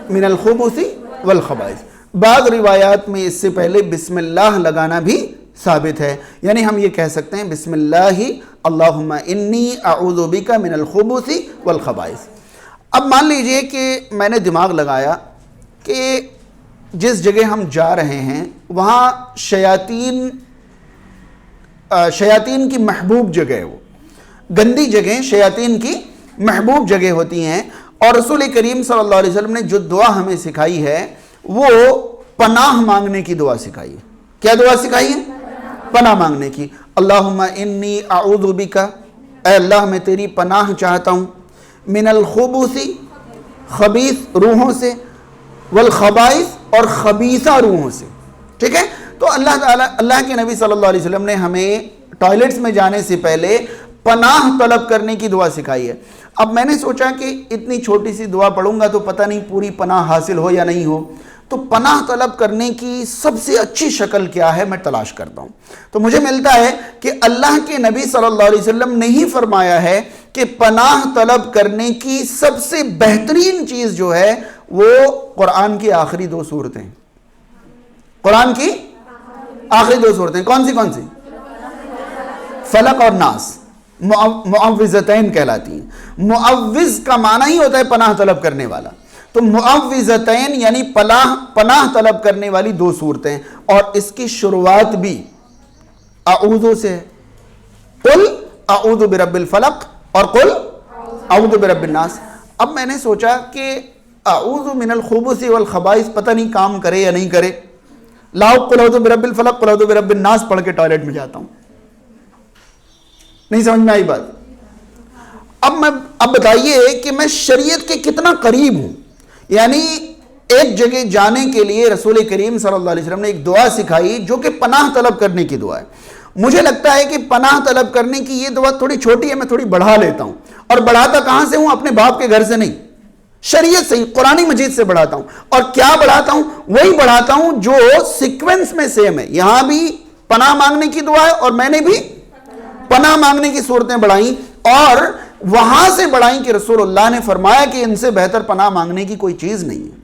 [SPEAKER 1] من الخبث والخبائث. بعض روایات میں اس سے پہلے بسم اللہ لگانا بھی ثابت ہے. یعنی ہم یہ کہہ سکتے ہیں بسم اللہ اللہم انی اعوذ بک من الخبث والخبائث. اب مان لیجئے کہ میں نے دماغ لگایا کہ جس جگہ ہم جا رہے ہیں وہاں شیاطین شیاطین کی محبوب جگہ ہے، وہ گندی جگہیں شیاطین کی محبوب جگہ ہوتی ہیں، اور رسول کریم صلی اللہ علیہ وسلم نے جو دعا ہمیں سکھائی ہے وہ پناہ مانگنے کی دعا سکھائی ہے۔ کیا دعا سکھائی ہے؟ پناہ مانگنے کی۔ اللہم انی اعوذ بک، اے اللہ میں تیری پناہ چاہتا ہوں، من الخبث خبیث روحوں سے، والخبائث اور خبیثہ روحوں سے، ٹھیک ہے؟ تو اللہ کے نبی صلی اللہ علیہ وسلم نے ہمیں ٹوائلٹس میں جانے سے پہلے پناہ طلب کرنے کی دعا سکھائی ہے۔ اب میں نے سوچا کہ اتنی چھوٹی سی دعا پڑھوں گا تو پتہ نہیں پوری پناہ حاصل ہو یا نہیں ہو، تو پناہ طلب کرنے کی سب سے اچھی شکل کیا ہے میں تلاش کرتا ہوں، تو مجھے ملتا ہے کہ اللہ کے نبی صلی اللہ علیہ وسلم نے ہی فرمایا ہے کہ پناہ طلب کرنے کی سب سے بہترین چیز جو ہے وہ قرآن کی آخری 2 سورتیں، قرآن کی آخری 2 سورتیں کون سی؟ فلق اور ناس، معوذتین کہلاتی ہیں۔ معوذ کا معنی ہی ہوتا ہے پناہ طلب کرنے والا، تو معوذتین یعنی پناہ طلب کرنے والی 2 سورتیں، اور اس کی شروعات بھی اعوذ سے ہے، قل اعوذ برب الفلق اور قل اعوذ برب الناس۔ اب میں نے سوچا کہ اعوذ من الخبث والخبائث پتہ نہیں کام کرے یا نہیں کرے، لاؤ قل اعوذ برب الفلق قل اعوذ برب الناس پڑھ کے ٹوائلٹ میں جاتا ہوں۔ نہیں سمجھ میں آئی بات؟ اب بتائیے کہ میں شریعت کے کتنا قریب ہوں، یعنی ایک جگہ جانے کے لیے رسول کریم صلی اللہ علیہ وسلم نے ایک دعا سکھائی جو کہ پناہ طلب کرنے کی دعا ہے۔ مجھے لگتا ہے کہ پناہ طلب کرنے کی یہ دعا تھوڑی چھوٹی ہے، میں تھوڑی بڑھا لیتا ہوں، اور بڑھاتا کہاں سے ہوں؟ اپنے باپ کے گھر سے نہیں، شریعت سے ہی، قرآن مجید سے بڑھاتا ہوں۔ اور کیا بڑھاتا ہوں؟ وہی بڑھاتا ہوں جو سیکوینس میں سیم ہے۔ یہاں بھی پناہ مانگنے کی دعا ہے اور میں نے بھی پناہ مانگنے کی صورتیں بڑھائیں، اور وہاں سے بڑھائیں کہ رسول اللہ نے فرمایا کہ ان سے بہتر پناہ مانگنے کی کوئی چیز نہیں ہے۔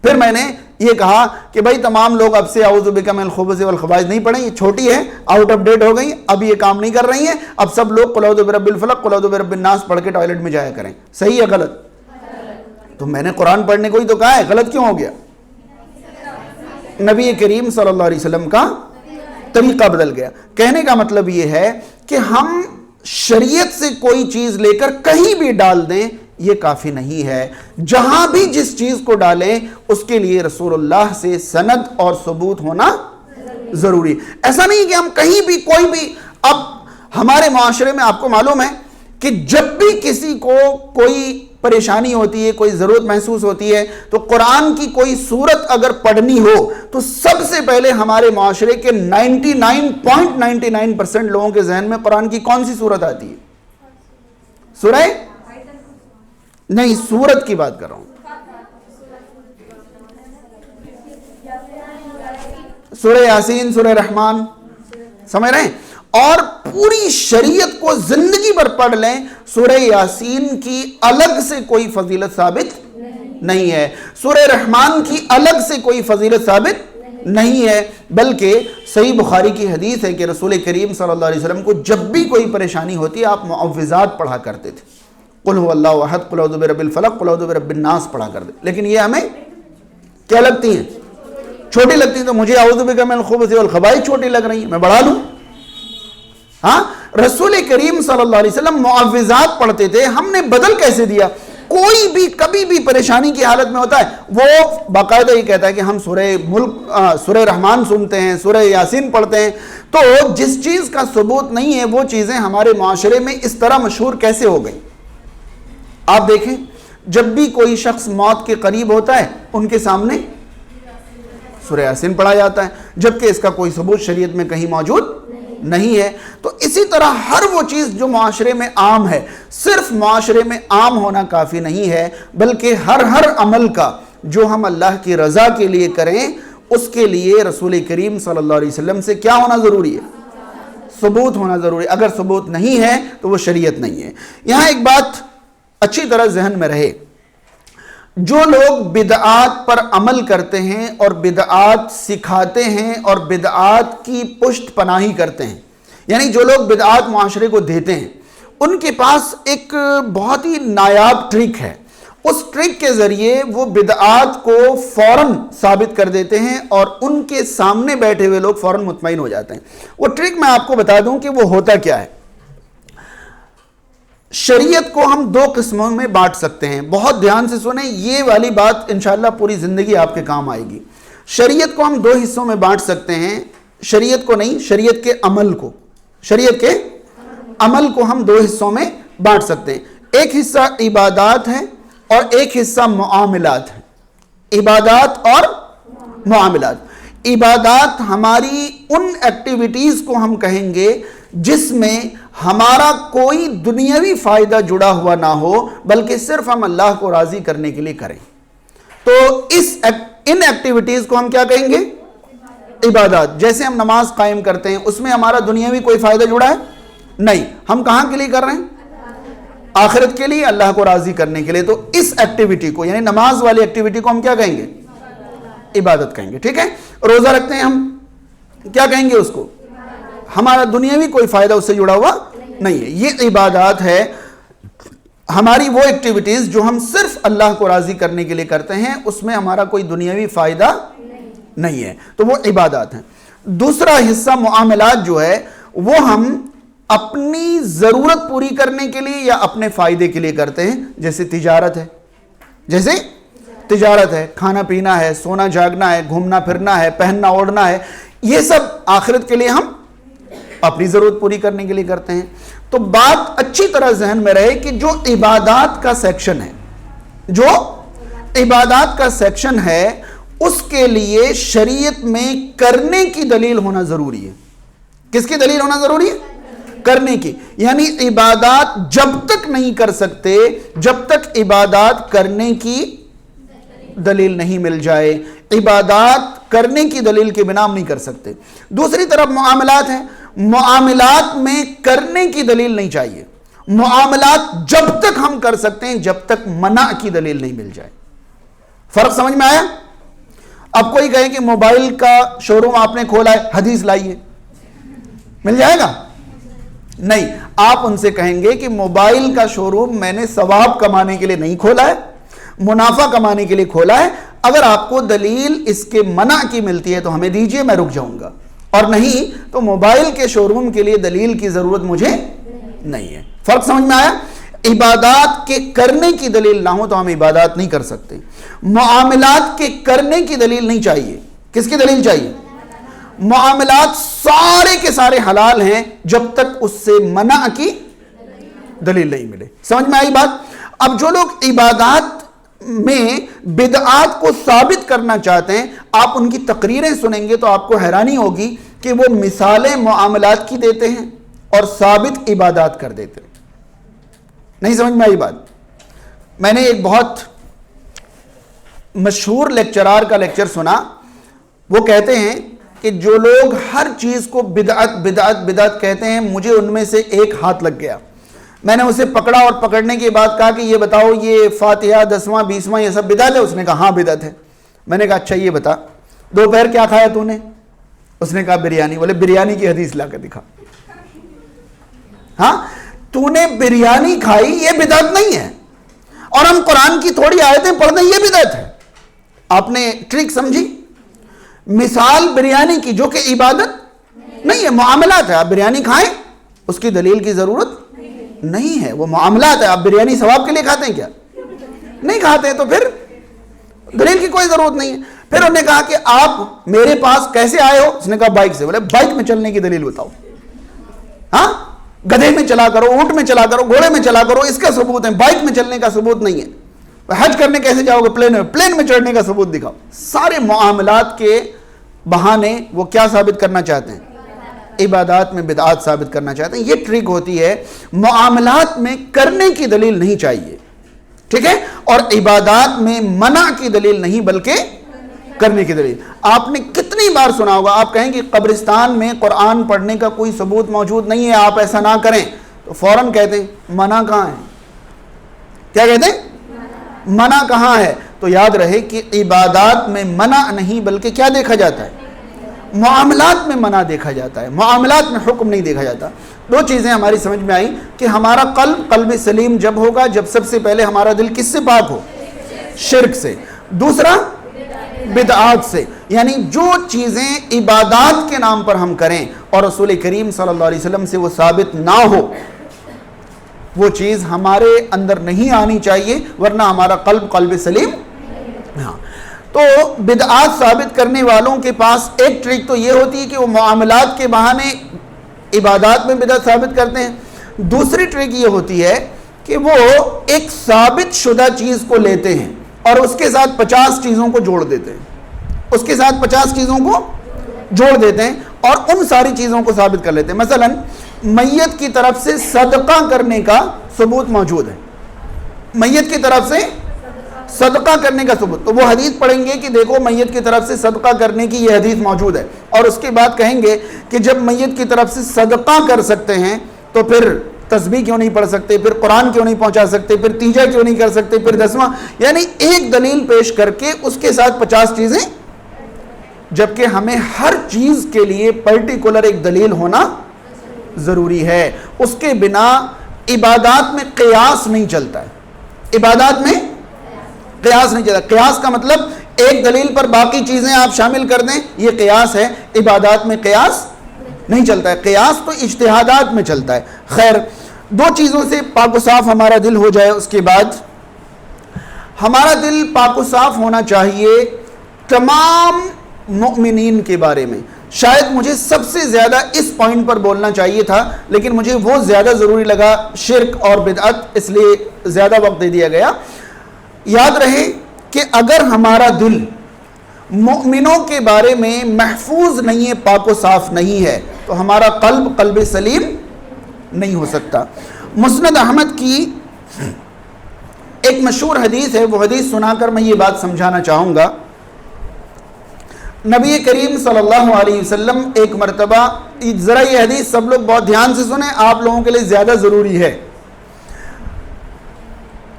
[SPEAKER 1] پھر میں نے یہ کہا کہ بھائی تمام لوگ اب سے اعوذ بک من الخبث والخبائث نہیں پڑھیں، یہ چھوٹی ہے، آؤٹ آف ڈیٹ ہو گئی، اب یہ کام نہیں کر رہی ہیں، اب سب لوگ قل اعوذ برب الفلق قل اعوذ برب الناس پڑھ کے ٹوائلٹ میں جایا کریں۔ صحیح ہے غلط؟ تو میں نے قرآن پڑھنے کو ہی تو کہا ہے، غلط کیوں ہو گیا؟ نبی کریم صلی اللہ علیہ وسلم کا طریقہ بدل گیا۔ کہنے کا مطلب یہ ہے کہ ہم شریعت سے کوئی چیز لے کر کہیں بھی ڈال دیں یہ کافی نہیں ہے، جہاں بھی جس چیز کو ڈالیں اس کے لیے رسول اللہ سے سند اور ثبوت ہونا ضروری۔ ایسا نہیں کہ ہم کہیں بھی کوئی بھی، اب ہمارے معاشرے میں آپ کو معلوم ہے کہ جب بھی کسی کو کوئی پریشانی ہوتی ہے، کوئی ضرورت محسوس ہوتی ہے، تو قرآن کی کوئی سورت اگر پڑھنی ہو تو سب سے پہلے ہمارے معاشرے کے 99.99% لوگوں کے ذہن میں قرآن کی کون سی سورت آتی ہے؟ سورہ نہیں، سورت کی بات کر رہا ہوں، سورہ یاسین، سورہ رحمان، سمجھ رہے ہیں؟ اور پوری شریعت کو زندگی بھر پڑھ لیں، سورہ یاسین کی الگ سے کوئی فضیلت ثابت نہیں ہے، سورہ رحمان کی الگ سے کوئی فضیلت ثابت نہیں ہے، بلکہ صحیح بخاری کی حدیث ہے کہ رسول کریم صلی اللہ علیہ وسلم کو جب بھی کوئی پریشانی ہوتی ہے آپ معوذات پڑھا کرتے تھے، قل هو اللہ احد قل اعوذ برب الفلق قل اعوذ برب الناس پڑھا کرتے، لیکن یہ ہمیں کیا لگتی ہیں؟ چھوٹی لگتی ہیں۔ تو مجھے اعوذ بک من الخبث والخبائث چھوٹی لگ رہی ہیں، میں بڑھا لوں؟ ہاں، رسول کریم صلی اللہ علیہ وسلم معوذات پڑھتے تھے، ہم نے بدل کیسے دیا؟ کوئی بھی کبھی بھی پریشانی کی حالت میں ہوتا ہے وہ باقاعدہ یہ کہتا ہے کہ ہم سورہ رحمان سنتے ہیں، سورہ یاسین پڑھتے ہیں۔ تو جس چیز کا ثبوت نہیں ہے وہ چیزیں ہمارے معاشرے میں اس طرح مشہور کیسے ہو گئی؟ آپ دیکھیں، جب بھی کوئی شخص موت کے قریب ہوتا ہے ان کے سامنے سورہ یاسین پڑھا جاتا ہے، جبکہ اس کا کوئی ثبوت شریعت میں کہیں موجود نہیں ہے۔ تو اسی طرح ہر وہ چیز جو معاشرے میں عام ہے، صرف معاشرے میں عام ہونا کافی نہیں ہے، بلکہ ہر عمل کا جو ہم اللہ کی رضا کے لیے کریں اس کے لیے رسول کریم صلی اللہ علیہ وسلم سے کیا ہونا ضروری ہے؟ ثبوت ہونا ضروری ہے۔ اگر ثبوت نہیں ہے تو وہ شریعت نہیں ہے۔ یہاں ایک بات اچھی طرح ذہن میں رہے، جو لوگ بدعات پر عمل کرتے ہیں اور بدعات سکھاتے ہیں اور بدعات کی پشت پناہی کرتے ہیں، یعنی جو لوگ بدعات معاشرے کو دیتے ہیں، ان کے پاس ایک بہت ہی نایاب ٹرک ہے، اس ٹرک کے ذریعے وہ بدعات کو فوراً ثابت کر دیتے ہیں اور ان کے سامنے بیٹھے ہوئے لوگ فوراً مطمئن ہو جاتے ہیں. وہ ٹرک میں آپ کو بتا دوں کہ وہ ہوتا کیا ہے. شریعت کو ہم دو قسموں میں بانٹ سکتے ہیں. بہت دھیان سے سنیں, یہ والی بات انشاءاللہ پوری زندگی آپ کے کام آئے گی. شریعت کو ہم دو حصوں میں بانٹ سکتے ہیں. شریعت کو نہیں, شریعت کے عمل کو. شریعت کے عمل کو ہم دو حصوں میں بانٹ سکتے ہیں. ایک حصہ عبادات ہے اور ایک حصہ معاملات ہے. عبادات اور معاملات. عبادات ہماری ان ایکٹیویٹیز کو ہم کہیں گے جس میں ہمارا کوئی دنیاوی فائدہ جڑا ہوا نہ ہو, بلکہ صرف ہم اللہ کو راضی کرنے کے لیے کریں. تو ان ایکٹیویٹیز کو ہم کیا کہیں گے؟ عبادات. جیسے ہم نماز قائم کرتے ہیں, اس میں ہمارا دنیاوی کوئی فائدہ جڑا ہے نہیں, ہم کہاں کے لیے کر رہے ہیں؟ آخرت کے لیے, اللہ کو راضی کرنے کے لیے. تو اس ایکٹیویٹی کو, یعنی نماز والی ایکٹیویٹی کو ہم کیا کہیں گے؟ عبادت کہیں گے. ٹھیک ہے. روزہ رکھتے ہیں ہم, کیا کہیں گے اس کو؟ ہمارا دنیاوی کوئی فائدہ اس سے جڑا ہوا نہیں ہے. یہ عبادات ہے, ہماری وہ ایکٹیویٹیز جو ہم صرف اللہ کو راضی کرنے کے لیے کرتے ہیں, اس میں ہمارا کوئی دنیاوی فائدہ نہیں ہے, تو وہ عبادات ہیں. دوسرا حصہ معاملات جو ہے, وہ ہم اپنی ضرورت پوری کرنے کے لیے یا اپنے فائدے کے لیے کرتے ہیں. جیسے تجارت ہے, جیسے تجارت ہے, کھانا پینا ہے, سونا جاگنا ہے, گھومنا پھرنا ہے, پہننا اوڑھنا ہے, یہ سب آخرت کے لیے ہم اپنی ضرورت پوری کرنے کے لیے کرتے ہیں. تو بات اچھی طرح ذہن میں رہے کہ جو عبادات کا سیکشن ہے, جو عبادات کا سیکشن ہے, اس کے لیے شریعت میں کرنے کی دلیل ہونا ضروری ہے. کس کی دلیل ہونا ضروری ہے؟ کرنے کی. یعنی عبادات جب تک نہیں کر سکتے جب تک عبادات کرنے کی دلیل نہیں مل جائے. عبادات کرنے کی دلیل کے بنا ہم نہیں کر سکتے. دوسری طرف معاملات ہیں, معاملات میں کرنے کی دلیل نہیں چاہیے. معاملات جب تک ہم کر سکتے ہیں جب تک منع کی دلیل نہیں مل جائے. فرق سمجھ میں آیا؟ اب کوئی کہے کہ موبائل کا شو روم آپ نے کھولا ہے, حدیث لائیے, مل جائے گا؟ نہیں. آپ ان سے کہیں گے کہ موبائل کا شو روم میں نے ثواب کمانے کے لیے نہیں کھولا ہے, منافع کمانے کے لیے کھولا ہے. اگر آپ کو دلیل اس کے منع کی ملتی ہے تو ہمیں دیجئے, میں رک جاؤں گا, اور نہیں تو موبائل کے شو روم کے لیے دلیل کی ضرورت مجھے نہیں ہے. فرق سمجھ میں آیا؟ عبادات کے کرنے کی دلیل نہ ہو تو ہم عبادات نہیں کر سکتے. معاملات کے کرنے کی دلیل نہیں چاہیے. کس کی دلیل چاہیے؟ معاملات سارے کے سارے حلال ہیں جب تک اس سے منع کی دلیل نہیں ملے. سمجھ میں آئی بات؟ اب جو لوگ عبادات میں بدعات کو ثابت کرنا چاہتے ہیں, آپ ان کی تقریریں سنیں گے تو آپ کو حیرانی ہوگی کہ وہ مثالیں معاملات کی دیتے ہیں اور ثابت عبادات کر دیتے ہیں. نہیں سمجھ میں آئی بات؟ میں نے ایک بہت مشہور لیکچرار کا لیکچر سنا. وہ کہتے ہیں کہ جو لوگ ہر چیز کو بدعت بدعت بدعت کہتے ہیں, مجھے ان میں سے ایک ہاتھ لگ گیا. میں نے اسے پکڑا اور پکڑنے کے بعد کہا کہ یہ بتاؤ, یہ فاتحہ 10واں 20واں یہ سب بدعت ہے؟ اس نے کہا ہاں بدعت ہے. میں نے کہا اچھا یہ بتا, دوپہر کیا کھایا تو نے؟ اس نے کہا بریانی. بولے بریانی کی حدیث لا کر دکھا. ہاں, تو نے بریانی کھائی, یہ بدعت نہیں ہے, اور ہم قرآن کی تھوڑی آیتیں پڑھ دیں یہ بدعت ہے. آپ نے ٹرک سمجھی؟ مثال بریانی کی جو کہ عبادت نہیں ہے, معاملات ہے. آپ بریانی کھائیں, اس کی دلیل کی ضرورت نہیں ہے, وہ معاملات ہے. آپ بریانی ثواب کے لیے کھاتے ہیں کیا؟ نہیں کھاتے, تو پھر دلیل کی کوئی ضرورت نہیں ہے. پھر انہوں نے کہا کہ آپ میرے پاس کیسے آئے ہو؟ اس نے کہا بائک سے. بولے بائک میں چلنے کی دلیل بتاؤ. ہاں, گدھے میں چلا کرو, اونٹ میں چلا کرو, گھوڑے میں چلا کرو, اس کا ثبوت ہے. بائک میں چلنے کا ثبوت نہیں ہے. حج کرنے کیسے جاؤ گے؟ پلین میں چڑھنے کا ثبوت دکھاؤ. سارے معاملات کے بہانے وہ کیا ثابت کرنا چاہتے ہیں؟ عبادات میں بدعات ثابت کرنا چاہتے ہیں. یہ ٹرک ہوتی ہے. معاملات میں کرنے کی دلیل نہیں چاہیے, ٹھیک ہے, اور عبادات میں منع کی دلیل نہیں بلکہ کرنے کی دلیل. آپ نے کتنی بار سنا ہوگا, آپ کہیں کہ قبرستان میں قرآن پڑھنے کا کوئی ثبوت موجود نہیں ہے, آپ ایسا نہ کریں, تو فوراً کہتے ہیں منع کہاں ہے؟ کیا کہتے ہیں؟ منع کہاں ہے؟ تو یاد رہے کہ عبادات میں منع نہیں بلکہ کیا دیکھا جاتا ہے؟ معاملات میں منع دیکھا جاتا ہے, معاملات میں حکم نہیں دیکھا جاتا. دو چیزیں ہماری سمجھ میں آئی کہ ہمارا قلب سلیم جب ہوگا, جب سب سے پہلے ہمارا دل کس سے پاک ہو؟ شرک سے، دوسرا بدعات سے، یعنی جو چیزیں عبادات کے نام پر ہم کریں اور رسول کریم صلی اللہ علیہ وسلم سے وہ ثابت نہ ہو، وہ چیز ہمارے اندر نہیں آنی چاہیے، ورنہ ہمارا قلب سلیم. ہاں، تو بدعات ثابت کرنے والوں کے پاس ایک ٹرک تو یہ ہوتی ہے کہ وہ معاملات کے بہانے عبادات میں بدعت ثابت کرتے ہیں. دوسری ٹرک یہ ہوتی ہے کہ وہ ایک ثابت شدہ چیز کو لیتے ہیں اور اس کے ساتھ 50 چیزوں کو جوڑ دیتے ہیں، اس کے ساتھ 50 چیزوں کو جوڑ دیتے ہیں اور ان ساری چیزوں کو ثابت کر لیتے ہیں. مثلا میت کی طرف سے صدقہ کرنے کا ثبوت موجود ہے، میت کی طرف سے صدقہ کرنے کا ثبوت، تو وہ حدیث پڑھیں گے کہ دیکھو میت کی طرف سے صدقہ کرنے کی یہ حدیث موجود ہے، اور اس کے بعد کہیں گے کہ جب میت کی طرف سے صدقہ کر سکتے ہیں تو پھر تسبیح کیوں نہیں پڑھ سکتے، پھر قرآن کیوں نہیں پہنچا سکتے، پھر تیجا کیوں نہیں کر سکتے، پھر 10واں، یعنی ایک دلیل پیش کر کے اس کے ساتھ 50 چیزیں، جبکہ ہمیں ہر چیز کے لیے پرٹیکولر ایک دلیل ہونا ضروری ہے. اس کے بنا عبادات میں قیاس نہیں چلتا ہے، عبادات میں قیاس نہیں چلتا. قیاس کا مطلب ایک دلیل پر باقی چیزیں آپ شامل کر دیں، یہ قیاس ہے. عبادات میں قیاس نہیں چلتا ہے، قیاس تو اجتہادات میں چلتا ہے. خیر، دو چیزوں سے پاک و صاف ہمارا دل ہو جائے. اس کے بعد ہمارا دل پاک و صاف ہونا چاہیے تمام مؤمنین کے بارے میں. شاید مجھے سب سے زیادہ اس پوائنٹ پر بولنا چاہیے تھا، لیکن مجھے وہ زیادہ ضروری لگا، شرک اور بدعت، اس لیے زیادہ وقت دے دیا گیا. یاد رہے کہ اگر ہمارا دل مؤمنوں کے بارے میں محفوظ نہیں ہے، پاک و صاف نہیں ہے، تو ہمارا قلب سلیم نہیں ہو سکتا. مسند احمد کی ایک مشہور حدیث ہے، وہ حدیث سنا کر میں یہ بات سمجھانا چاہوں گا. نبی کریم صلی اللہ علیہ وسلم ایک مرتبہ، ذرا یہ حدیث سب لوگ بہت دھیان سے سنیں، آپ لوگوں کے لیے زیادہ ضروری ہے.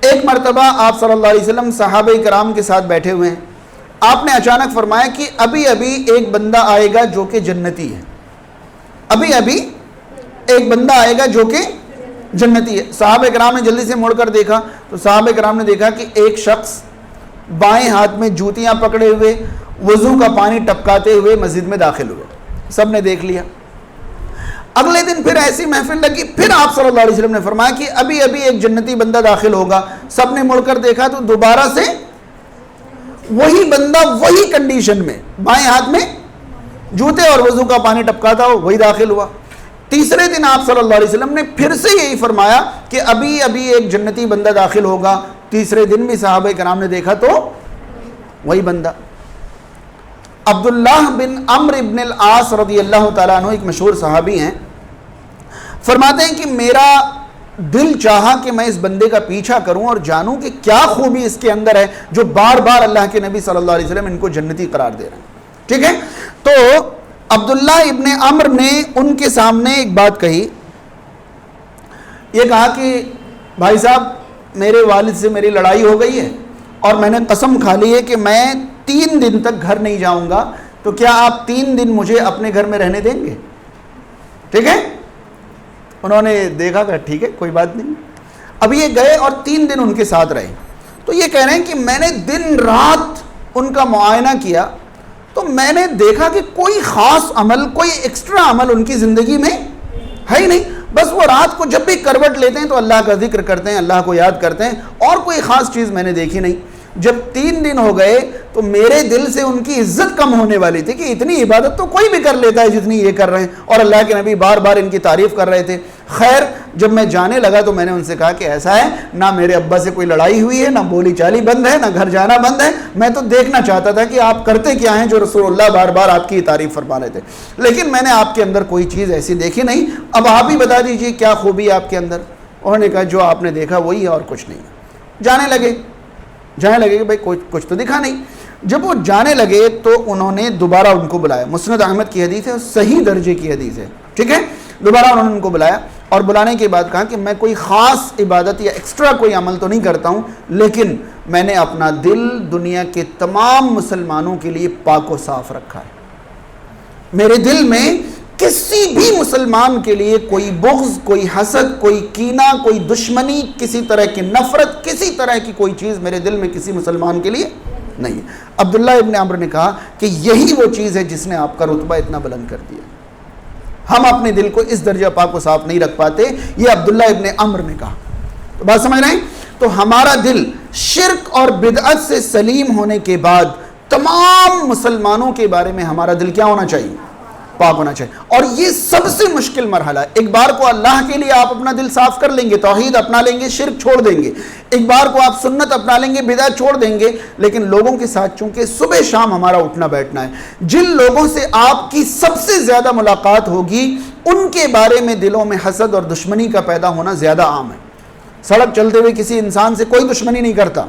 [SPEAKER 1] ایک مرتبہ آپ صلی اللہ علیہ وسلم صحابہ کرام کے ساتھ بیٹھے ہوئے ہیں. آپ نے اچانک فرمایا کہ ابھی ابھی ایک بندہ آئے گا جو کہ جنتی ہے، ابھی ابھی ایک بندہ آئے گا جو کہ جنتی ہے. صحابہ کرام نے جلدی سے مڑ کر دیکھا تو صحابہ کرام نے دیکھا کہ ایک شخص بائیں ہاتھ میں جوتیاں پکڑے ہوئے وضو کا پانی ٹپکاتے ہوئے مسجد میں داخل ہوئے. سب نے دیکھ لیا. اگلے دن پھر ایسی محفل لگی، پھر آپ صلی اللہ علیہ وسلم نے فرمایا کہ ابھی ابھی ایک جنتی بندہ داخل ہوگا. سب نے مڑ کر دیکھا تو دوبارہ سے وہی بندہ وہی کنڈیشن میں بائیں ہاتھ میں جوتے اور وضو کا پانی ٹپکاتا ہو، وہی داخل ہوا. تیسرے دن آپ صلی اللہ علیہ وسلم نے پھر سے یہی فرمایا کہ ابھی ابھی ایک جنتی بندہ داخل ہوگا. تیسرے دن بھی صحابہ کرام نے دیکھا تو وہی بندہ. عبداللہ بن عمرو بن العاص رضی اللہ تعالیٰ عنہ ایک مشہور صحابی ہیں، فرماتے ہیں کہ میرا دل چاہا کہ میں اس بندے کا پیچھا کروں اور جانوں کہ کیا خوبی اس کے اندر ہے جو بار بار اللہ کے نبی صلی اللہ علیہ وسلم ان کو جنتی قرار دے رہے ہیں. ٹھیک ہے، تو عبداللہ ابن عمرو نے ان کے سامنے ایک بات کہی. یہ کہا کہ بھائی صاحب، میرے والد سے میری لڑائی ہو گئی ہے اور میں نے قسم کھا لی ہے کہ میں 3 دن تک گھر نہیں جاؤں گا، تو کیا آپ 3 دن مجھے اپنے گھر میں رہنے دیں گے؟ ٹھیک ہے. انہوں نے دیکھا کہ ٹھیک ہے کوئی بات نہیں. اب یہ گئے اور 3 دن ان کے ساتھ رہے. تو یہ کہہ رہے ہیں کہ میں نے دن رات ان کا معائنہ کیا تو میں نے دیکھا کہ کوئی خاص عمل، کوئی ایکسٹرا عمل ان کی زندگی میں ہے ہی نہیں. بس وہ رات کو جب بھی کروٹ لیتے ہیں تو اللہ کا ذکر کرتے ہیں، اللہ کو یاد کرتے ہیں، اور کوئی خاص چیز میں نے دیکھی نہیں. جب 3 دن ہو گئے تو میرے دل سے ان کی عزت کم ہونے والی تھی کہ اتنی عبادت تو کوئی بھی کر لیتا ہے جتنی یہ کر رہے ہیں، اور اللہ کے نبی بار بار ان کی تعریف کر رہے تھے. خیر، جب میں جانے لگا تو میں نے ان سے کہا کہ ایسا ہے، نہ میرے ابا سے کوئی لڑائی ہوئی ہے، نہ بولی چالی بند ہے، نہ گھر جانا بند ہے. میں تو دیکھنا چاہتا تھا کہ آپ کرتے کیا ہیں جو رسول اللہ بار بار آپ کی تعریف فرما رہے تھے، لیکن میں نے آپ کے اندر کوئی چیز ایسی دیکھی نہیں. اب آپ ہی بتا دیجئے کیا خوبی آپ کے اندر. انہوں نے کہا جو آپ نے دیکھا وہی ہے اور کچھ نہیں. جانے لگے کہ بھائی کچھ تو دکھا نہیں. جب وہ جانے لگے تو انہوں نے دوبارہ ان کو بلایا. مسند احمد کی حدیث ہے، صحیح درجے کی حدیث ہے. ٹھیک ہے، دوبارہ انہوں نے ان کو بلایا اور بلانے کے بعد کہا کہ میں کوئی خاص عبادت یا ایکسٹرا کوئی عمل تو نہیں کرتا ہوں، لیکن میں نے اپنا دل دنیا کے تمام مسلمانوں کے لیے پاک و صاف رکھا ہے. میرے دل میں کسی بھی مسلمان کے لیے کوئی بغض، کوئی حسد، کوئی کینہ، کوئی دشمنی، کسی طرح کی نفرت، کسی طرح کی کوئی چیز میرے دل میں کسی مسلمان کے لیے نہیں ہے۔ عبداللہ ابن عمرو نے کہا کہ یہی وہ چیز ہے جس نے آپ کا رتبہ اتنا بلند کر دیا۔ ہم اپنے دل کو اس درجہ پاک و صاف نہیں رکھ پاتے، یہ عبداللہ ابن عمرو نے کہا۔ تو بات سمجھ رہے ہیں؟ تو ہمارا دل شرک اور بدعت سے سلیم ہونے کے بعد تمام مسلمانوں کے بارے میں ہمارا دل کیا ہونا چاہیے؟ پاک ہونا چاہیے۔ اور یہ سب سے مشکل مرحلہ ہے۔ ایک بار کو اللہ کے لیے آپ اپنا دل صاف کر لیں گے، توحید اپنا لیں گے، شرک چھوڑ دیں گے، ایک بار کو آپ سنت اپنا لیں گے، بدعت چھوڑ دیں گے، لیکن لوگوں کے ساتھ چونکہ صبح شام ہمارا اٹھنا بیٹھنا ہے، جن لوگوں سے آپ کی سب سے زیادہ ملاقات ہوگی ان کے بارے میں دلوں میں حسد اور دشمنی کا پیدا ہونا زیادہ عام ہے۔ سڑک چلتے ہوئے کسی انسان سے کوئی دشمنی نہیں کرتا،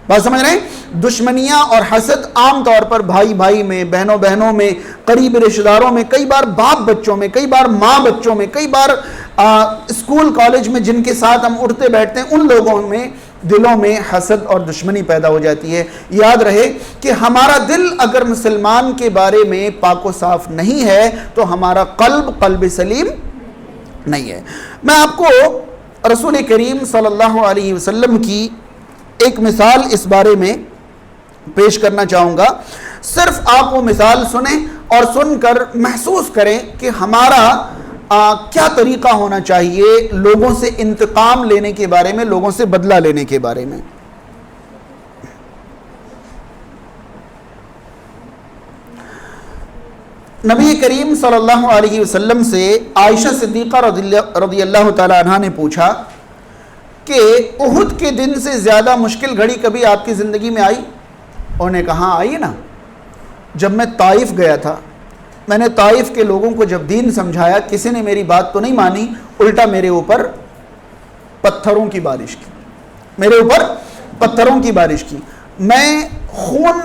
[SPEAKER 1] بات سمجھ رہے ہیں؟ دشمنیاں اور حسد عام طور پر بھائی بھائی میں، بہنوں بہنوں میں، قریب رشتہ داروں میں، کئی بار باپ بچوں میں، کئی بار ماں بچوں میں، کئی بار اسکول کالج میں جن کے ساتھ ہم اٹھتے بیٹھتے ہیں ان لوگوں میں دلوں میں حسد اور دشمنی پیدا ہو جاتی ہے۔ یاد رہے کہ ہمارا دل اگر مسلمان کے بارے میں پاک و صاف نہیں ہے تو ہمارا قلب سلیم نہیں ہے۔ میں آپ کو رسول کریم صلی اللہ علیہ وسلم کی ایک مثال اس بارے میں پیش کرنا چاہوں گا، صرف آپ وہ مثال سنیں اور سن کر محسوس کریں کہ ہمارا کیا طریقہ ہونا چاہیے لوگوں سے انتقام لینے کے بارے میں، لوگوں سے بدلہ لینے کے بارے میں۔ نبی کریم صلی اللہ علیہ وسلم سے عائشہ صدیقہ رضی اللہ تعالی عنہا نے پوچھا کہ احد کے دن سے زیادہ مشکل گھڑی کبھی آپ کی زندگی میں آئی؟ انہوں نے کہا آئی نا، جب میں طائف گیا تھا، میں نے طائف کے لوگوں کو جب دین سمجھایا، کسی نے میری بات تو نہیں مانی، الٹا میرے اوپر پتھروں کی بارش کی، میرے اوپر پتھروں کی بارش کی، میں خون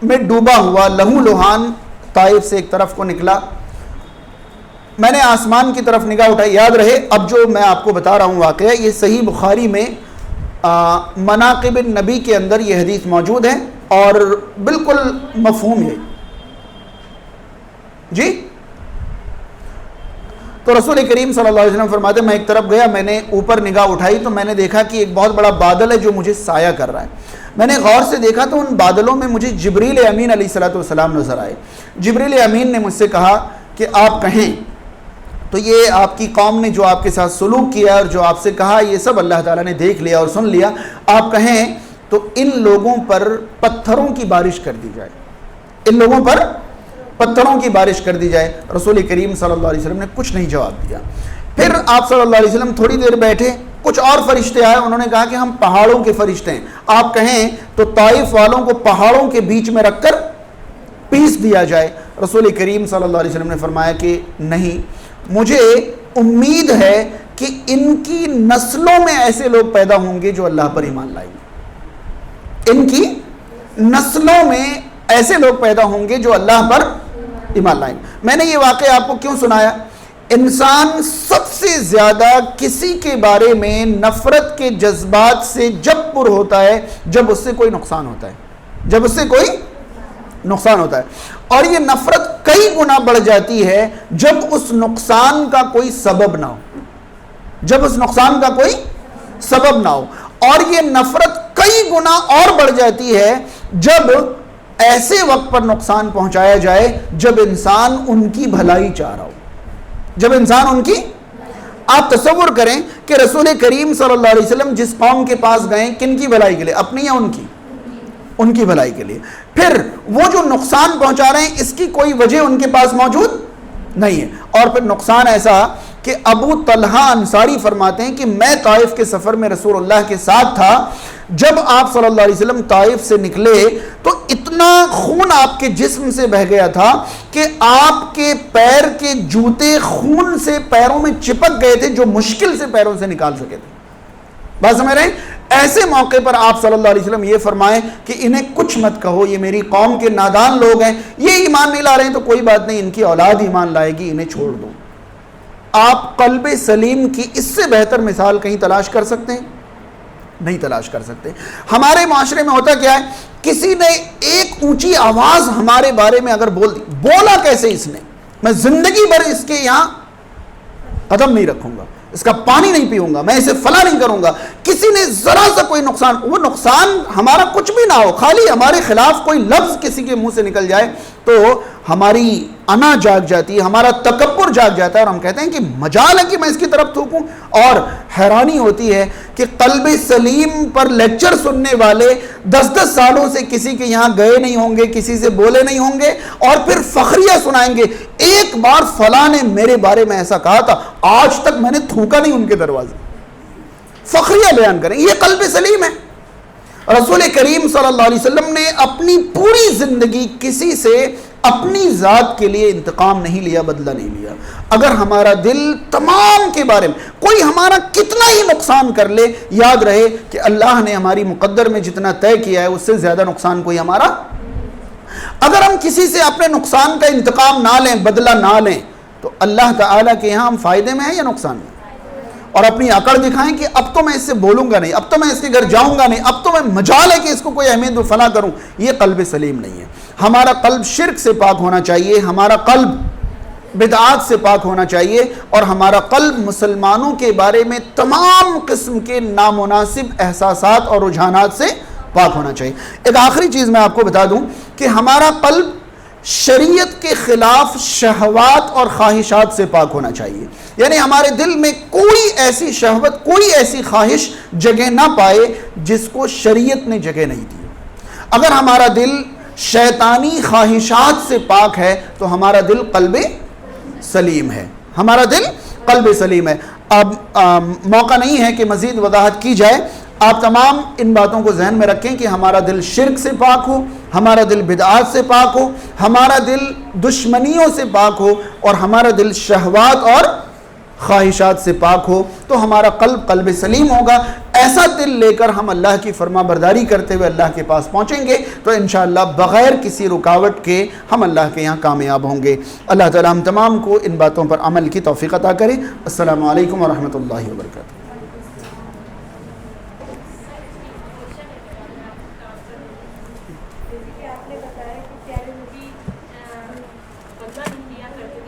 [SPEAKER 1] میں ڈوبا ہوا لہو لہان طائف سے ایک طرف کو نکلا، میں نے آسمان کی طرف نگاہ اٹھائی۔ یاد رہے اب جو میں آپ کو بتا رہا ہوں واقعہ، یہ صحیح بخاری میں مناقب النبی کے اندر یہ حدیث موجود ہے اور بالکل مفہوم ہے جی۔ تو رسول کریم صلی اللہ علیہ وسلم فرماتے میں ایک طرف گیا، میں نے اوپر نگاہ اٹھائی تو میں نے دیکھا کہ ایک بہت بڑا بادل ہے جو مجھے سایہ کر رہا ہے۔ میں نے غور سے دیکھا تو ان بادلوں میں مجھے جبریل امین علیہ الصلوۃ والسلام نظر آئے۔ جبریل امین نے مجھ سے کہا کہ آپ کہیں تو یہ آپ کی قوم نے جو آپ کے ساتھ سلوک کیا اور جو آپ سے کہا یہ سب اللہ تعالیٰ نے دیکھ لیا اور سن لیا، آپ کہیں تو ان لوگوں پر پتھروں کی بارش کر دی جائے، ان لوگوں پر پتھروں کی بارش کر دی جائے۔ رسول کریم صلی اللہ علیہ وسلم نے کچھ نہیں جواب دیا۔ پھر آپ صلی اللہ علیہ وسلم تھوڑی دیر بیٹھے، کچھ اور فرشتے آئے، انہوں نے کہا کہ ہم پہاڑوں کے فرشتے ہیں، آپ کہیں تو طائف والوں کو پہاڑوں کے بیچ میں رکھ کر پیس دیا جائے۔ رسول کریم صلی اللہ علیہ وسلم نے فرمایا کہ نہیں، مجھے امید ہے کہ ان کی نسلوں میں ایسے لوگ پیدا ہوں گے جو اللہ پر ایمان لائیں گے، ان کی نسلوں میں ایسے لوگ پیدا ہوں گے جو اللہ پر ایمان لائیں گے۔ میں نے یہ واقعہ آپ کو کیوں سنایا؟ انسان سب سے زیادہ کسی کے بارے میں نفرت کے جذبات سے جب پر ہوتا ہے جب اس سے کوئی نقصان ہوتا ہے، جب اس سے کوئی نقصان ہوتا ہے، اور یہ نفرت کئی گنا بڑھ جاتی ہے جب اس نقصان کا کوئی سبب نہ ہو، جب اس نقصان کا کوئی سبب نہ ہو، اور یہ نفرت کئی گنا اور بڑھ جاتی ہے جب ایسے وقت پر نقصان پہنچایا جائے جب انسان ان کی بھلائی چاہ رہا ہو، جب انسان ان کی، آپ تصور کریں کہ رسول کریم صلی اللہ علیہ وسلم جس قوم کے پاس گئے کن کی بھلائی کے لیے؟ اپنی یا ان کی بھلائی کے لیے۔ پھر وہ جو نقصان پہنچا رہے ہیں اس کی کوئی وجہ ان کے پاس موجود نہیں ہے، اور پھر نقصان ایسا کہ ابو طلحہ انصاری فرماتے ہیں کہ میں طائف کے سفر میں رسول اللہ کے ساتھ تھا، جب آپ صلی اللہ علیہ وسلم طائف سے نکلے تو اتنا خون آپ کے جسم سے بہہ گیا تھا کہ آپ کے پیر کے جوتے خون سے پیروں میں چپک گئے تھے جو مشکل سے پیروں سے نکال سکے تھے۔ بات سمجھ رہے ہیں؟ ایسے موقع پر آپ صلی اللہ علیہ وسلم یہ فرمائیں کہ انہیں کچھ مت کہو، یہ میری قوم کے نادان لوگ ہیں، یہ ایمان نہیں لا رہے ہیں تو کوئی بات نہیں، ان کی اولاد ایمان لائے گی، انہیں چھوڑ دو۔ آپ قلب سلیم کی اس سے بہتر مثال کہیں تلاش کر سکتے ہیں؟ نہیں تلاش کر سکتے۔ ہمارے معاشرے میں ہوتا کیا ہے، کسی نے ایک اونچی آواز ہمارے بارے میں اگر بول دی، بولا کیسے اس نے، میں زندگی بھر اس کے یہاں قدم نہیں رکھوں گا، اس کا پانی نہیں پیوں گا، میں اسے فلاں نہیں کروں گا، کسی نے ذرا سا کوئی نقصان، وہ نقصان ہمارا کچھ بھی نہ ہو، خالی ہمارے خلاف کوئی لفظ کسی کے منہ سے نکل جائے تو ہماری انا جاگ جاتی ہے، ہمارا تکبر جاگ جاتا ہے، اور ہم کہتے ہیں کہ مجال ہے کہ میں اس کی طرف تھوکوں. اور حیرانی ہوتی ہے کہ قلب سلیم پر لیکچر سننے والے 10 سالوں سے کسی کے یہاں گئے نہیں ہوں گے، کسی سے بولے نہیں ہوں گے، اور پھر فخریہ سنائیں گے، ایک بار فلاں نے میرے بارے میں ایسا کہا تھا، آج تک میں نے تھوکا نہیں ان کے دروازے. فخریہ بیان کریں، یہ قلب سلیم ہے. رسول کریم صلی اللہ علیہ وسلم نے اپنی پوری زندگی کسی سے اپنی ذات کے لیے انتقام نہیں لیا، بدلہ نہیں لیا. اگر ہمارا دل تمام کے بارے میں کوئی ہمارا کتنا ہی نقصان کر لے، یاد رہے کہ اللہ نے ہماری مقدر میں جتنا طے کیا ہے اس سے زیادہ نقصان کوئی ہمارا. اگر ہم کسی سے اپنے نقصان کا انتقام نہ لیں، بدلہ نہ لیں، تو اللہ تعالیٰ کے یہاں ہم فائدے میں ہیں یا نقصان میں؟ اور اپنی اکڑ دکھائیں کہ اب تو میں اس سے بولوں گا نہیں، اب تو میں اس کے گھر جاؤں گا نہیں، اب تو میں مجال ہے کہ اس کو کوئی اہمیت و فلاں کروں. یہ قلب سلیم نہیں ہے. ہمارا قلب شرک سے پاک ہونا چاہیے، ہمارا قلب بدعات سے پاک ہونا چاہیے، اور ہمارا قلب مسلمانوں کے بارے میں تمام قسم کے نامناسب احساسات اور رجحانات سے پاک ہونا چاہیے. ایک آخری چیز میں آپ کو بتا دوں کہ ہمارا قلب شریعت کے خلاف شہوات اور خواہشات سے پاک ہونا چاہیے. یعنی ہمارے دل میں کوئی ایسی شہوت، کوئی ایسی خواہش جگہ نہ پائے جس کو شریعت نے جگہ نہیں دی. اگر ہمارا دل شیطانی خواہشات سے پاک ہے تو ہمارا دل قلب سلیم ہے، ہمارا دل قلب سلیم ہے. اب موقع نہیں ہے کہ مزید وضاحت کی جائے. آپ تمام ان باتوں کو ذہن میں رکھیں کہ ہمارا دل شرک سے پاک ہو، ہمارا دل بدعات سے پاک ہو، ہمارا دل دشمنیوں سے پاک ہو، اور ہمارا دل شہوات اور خواہشات سے پاک ہو، تو ہمارا قلب قلب سلیم ہوگا. ایسا دل لے کر ہم اللہ کی فرما برداری کرتے ہوئے اللہ کے پاس پہنچیں گے تو انشاءاللہ بغیر کسی رکاوٹ کے ہم اللہ کے یہاں کامیاب ہوں گے. اللہ تعالی ہم تمام کو ان باتوں پر عمل کی توفیق عطا کرے. السلام علیکم ورحمۃ اللہ وبرکاتہ.